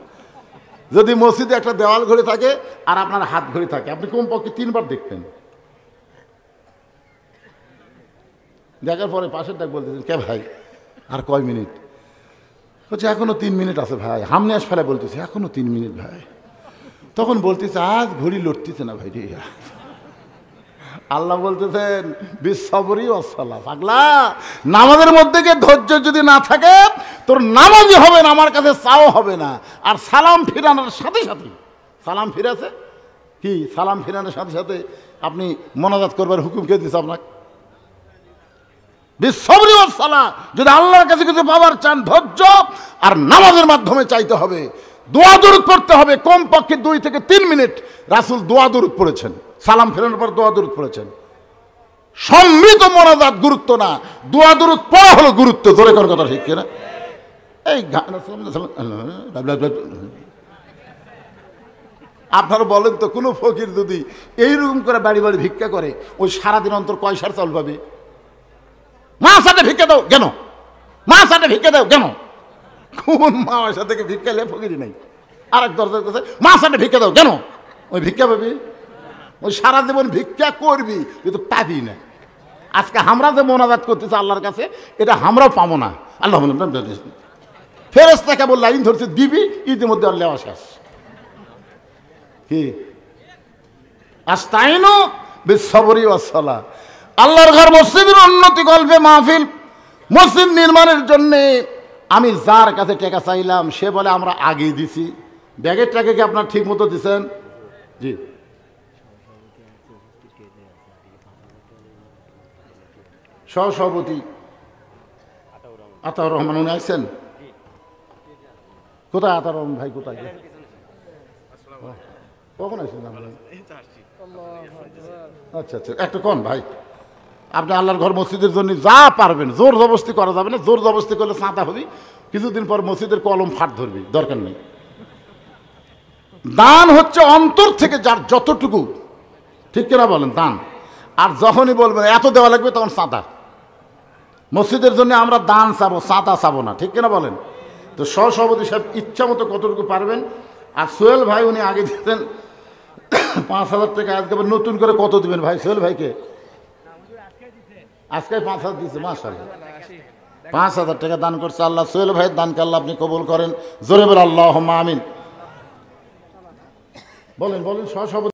যদি মসজিদে একটা দেওয়াল ঘড়ি থাকে আর আপনার হাত ঘড়ি থাকে, আপনি কমপক্ষে 3 বার দেখবেন। দেখার পরে পাশের ডাক বলতেছেন, কে ভাই আর কয় মিনিট? বলছে এখনো 3 মিনিট আছে ভাই। হামনে আস ফেলে বলতেছে এখনো 3 মিনিট ভাই। তখন বলতেছে আজ ঘড়ি লড়তেছে না ভাই রে। আল্লাহ বলতেছেন বিসবরি ওয়াসসালাহ, পাগলা নামাজের মধ্যে গিয়ে ধৈর্য যদি না থাকে তোর নামাজই হবে না, আমার কাছে চাও হবে না। আর সালাম ফিরানোর সাথে সাথে, সালাম ফিরাছে কি, সালাম ফিরানোর সাথে সাথে আপনি মোনাজাত করবার হুকুম কে দিচ্ছে আপনাকে? বিসবরি ওয়াসসালাহ। যদি আল্লাহর কাছে কিছু পাওয়ার চান, ধৈর্য আর নামাজের মাধ্যমে চাইতে হবে। দোয়া দরুদ পড়তে হবে কমপক্ষে 2 থেকে 3 মিনিট। রাসূল দোয়া দরুদ পড়েছেন, সালাম ফেরানোর পর দোয়া দরুদ পড়েছেন। সম্মিলিত মোনাজাত গুরুত্ব না, দোয়া দরুদ পড়া হলো গুরুত্ব। ধরে কোন কথা ঠিক কিনা? এই আপনারা বলেন তো, কোনো ফকির যদি এইরকম করে বাড়ি বাড়ি ভিক্ষা করে, ওই সারাদিন অন্তর কয় সার চাল পাবে? মা সাথে ভিক্ষা দাও কেন, মা সাথে ভিক্ষা দাও কেন? কোন মা সাথে থেকে ভিক্ষা লে ফকিরই নাই। আরেক দরজার কাছে মা সাথে ভিক্ষা দাও কেন? ওই ভিক্ষা পাবি? ওই সারা জীবন ভিক্ষা করবি কিন্তু পাবি না। আজকে আমরা যে মোনাজাত করতেছি আল্লাহর কাছে, এটা আমরাও পাবো না। আল্লাহ ফেরেশতা কেবল লাইন ধরছে দিবি, ইতিমধ্যে আর লেওয়া শেষ। কি আস্তাইনু বিসসবরি ওয়াসসালাহ। আল্লাহর ঘর মসজিদের উন্নতি কল্পে মাহফিল, মসজিদ নির্মাণের জন্যে আমি যার কাছে টাকা চাইলাম সে বলে আমরা আগেই দিছি। ব্যাগের টাকা কি আপনার ঠিক মতো দিচ্ছেন? জি, সহসভাপতি আতাউর রহমান উনি আসছেন। কোথায় আতাউর রহমান ভাই? কোথায় কখন আসছেন? আচ্ছা আচ্ছা, একটু কোন ভাই, আপনি আল্লাহর ঘর মসজিদের জন্য যা পারবেন, জোর জবরদস্তি করা যাবে না। জোর জবরদস্তি করলে চাঁদা হবি, কিছুদিন পর মসজিদের কলম ফাট ধরবি, দরকার নেই। দান হচ্ছে অন্তর থেকে যার যতটুকু, ঠিক কিনা বলেন, দান। আর যখনই বলবেন এত দেওয়া লাগবে তখন চাঁদা। মসজিদের জন্য আমরা দান চাবো, চাঁদা চাবো না, ঠিক কিনা বলেন? তো সহসভাপতি সাহেব ইচ্ছা মতো কতটুকু পারবেন। আর সোহেল ভাই উনি আগে দিতেন 5,000 টাকা, আজকে আবার নতুন করে কত দিবেন ভাই? সোহেল ভাইকে আজকে 5,000 দিয়েছে, মাশাআল্লাহ 5,000 টাকা দান করছে। আল্লাহ সোহেল ভাইয়ের দানকে আল্লাহ আপনি কবুল করেন। জোরে বলেন আল্লাহুম্মা আমিন। বলেন বলেন সহসভাপতি।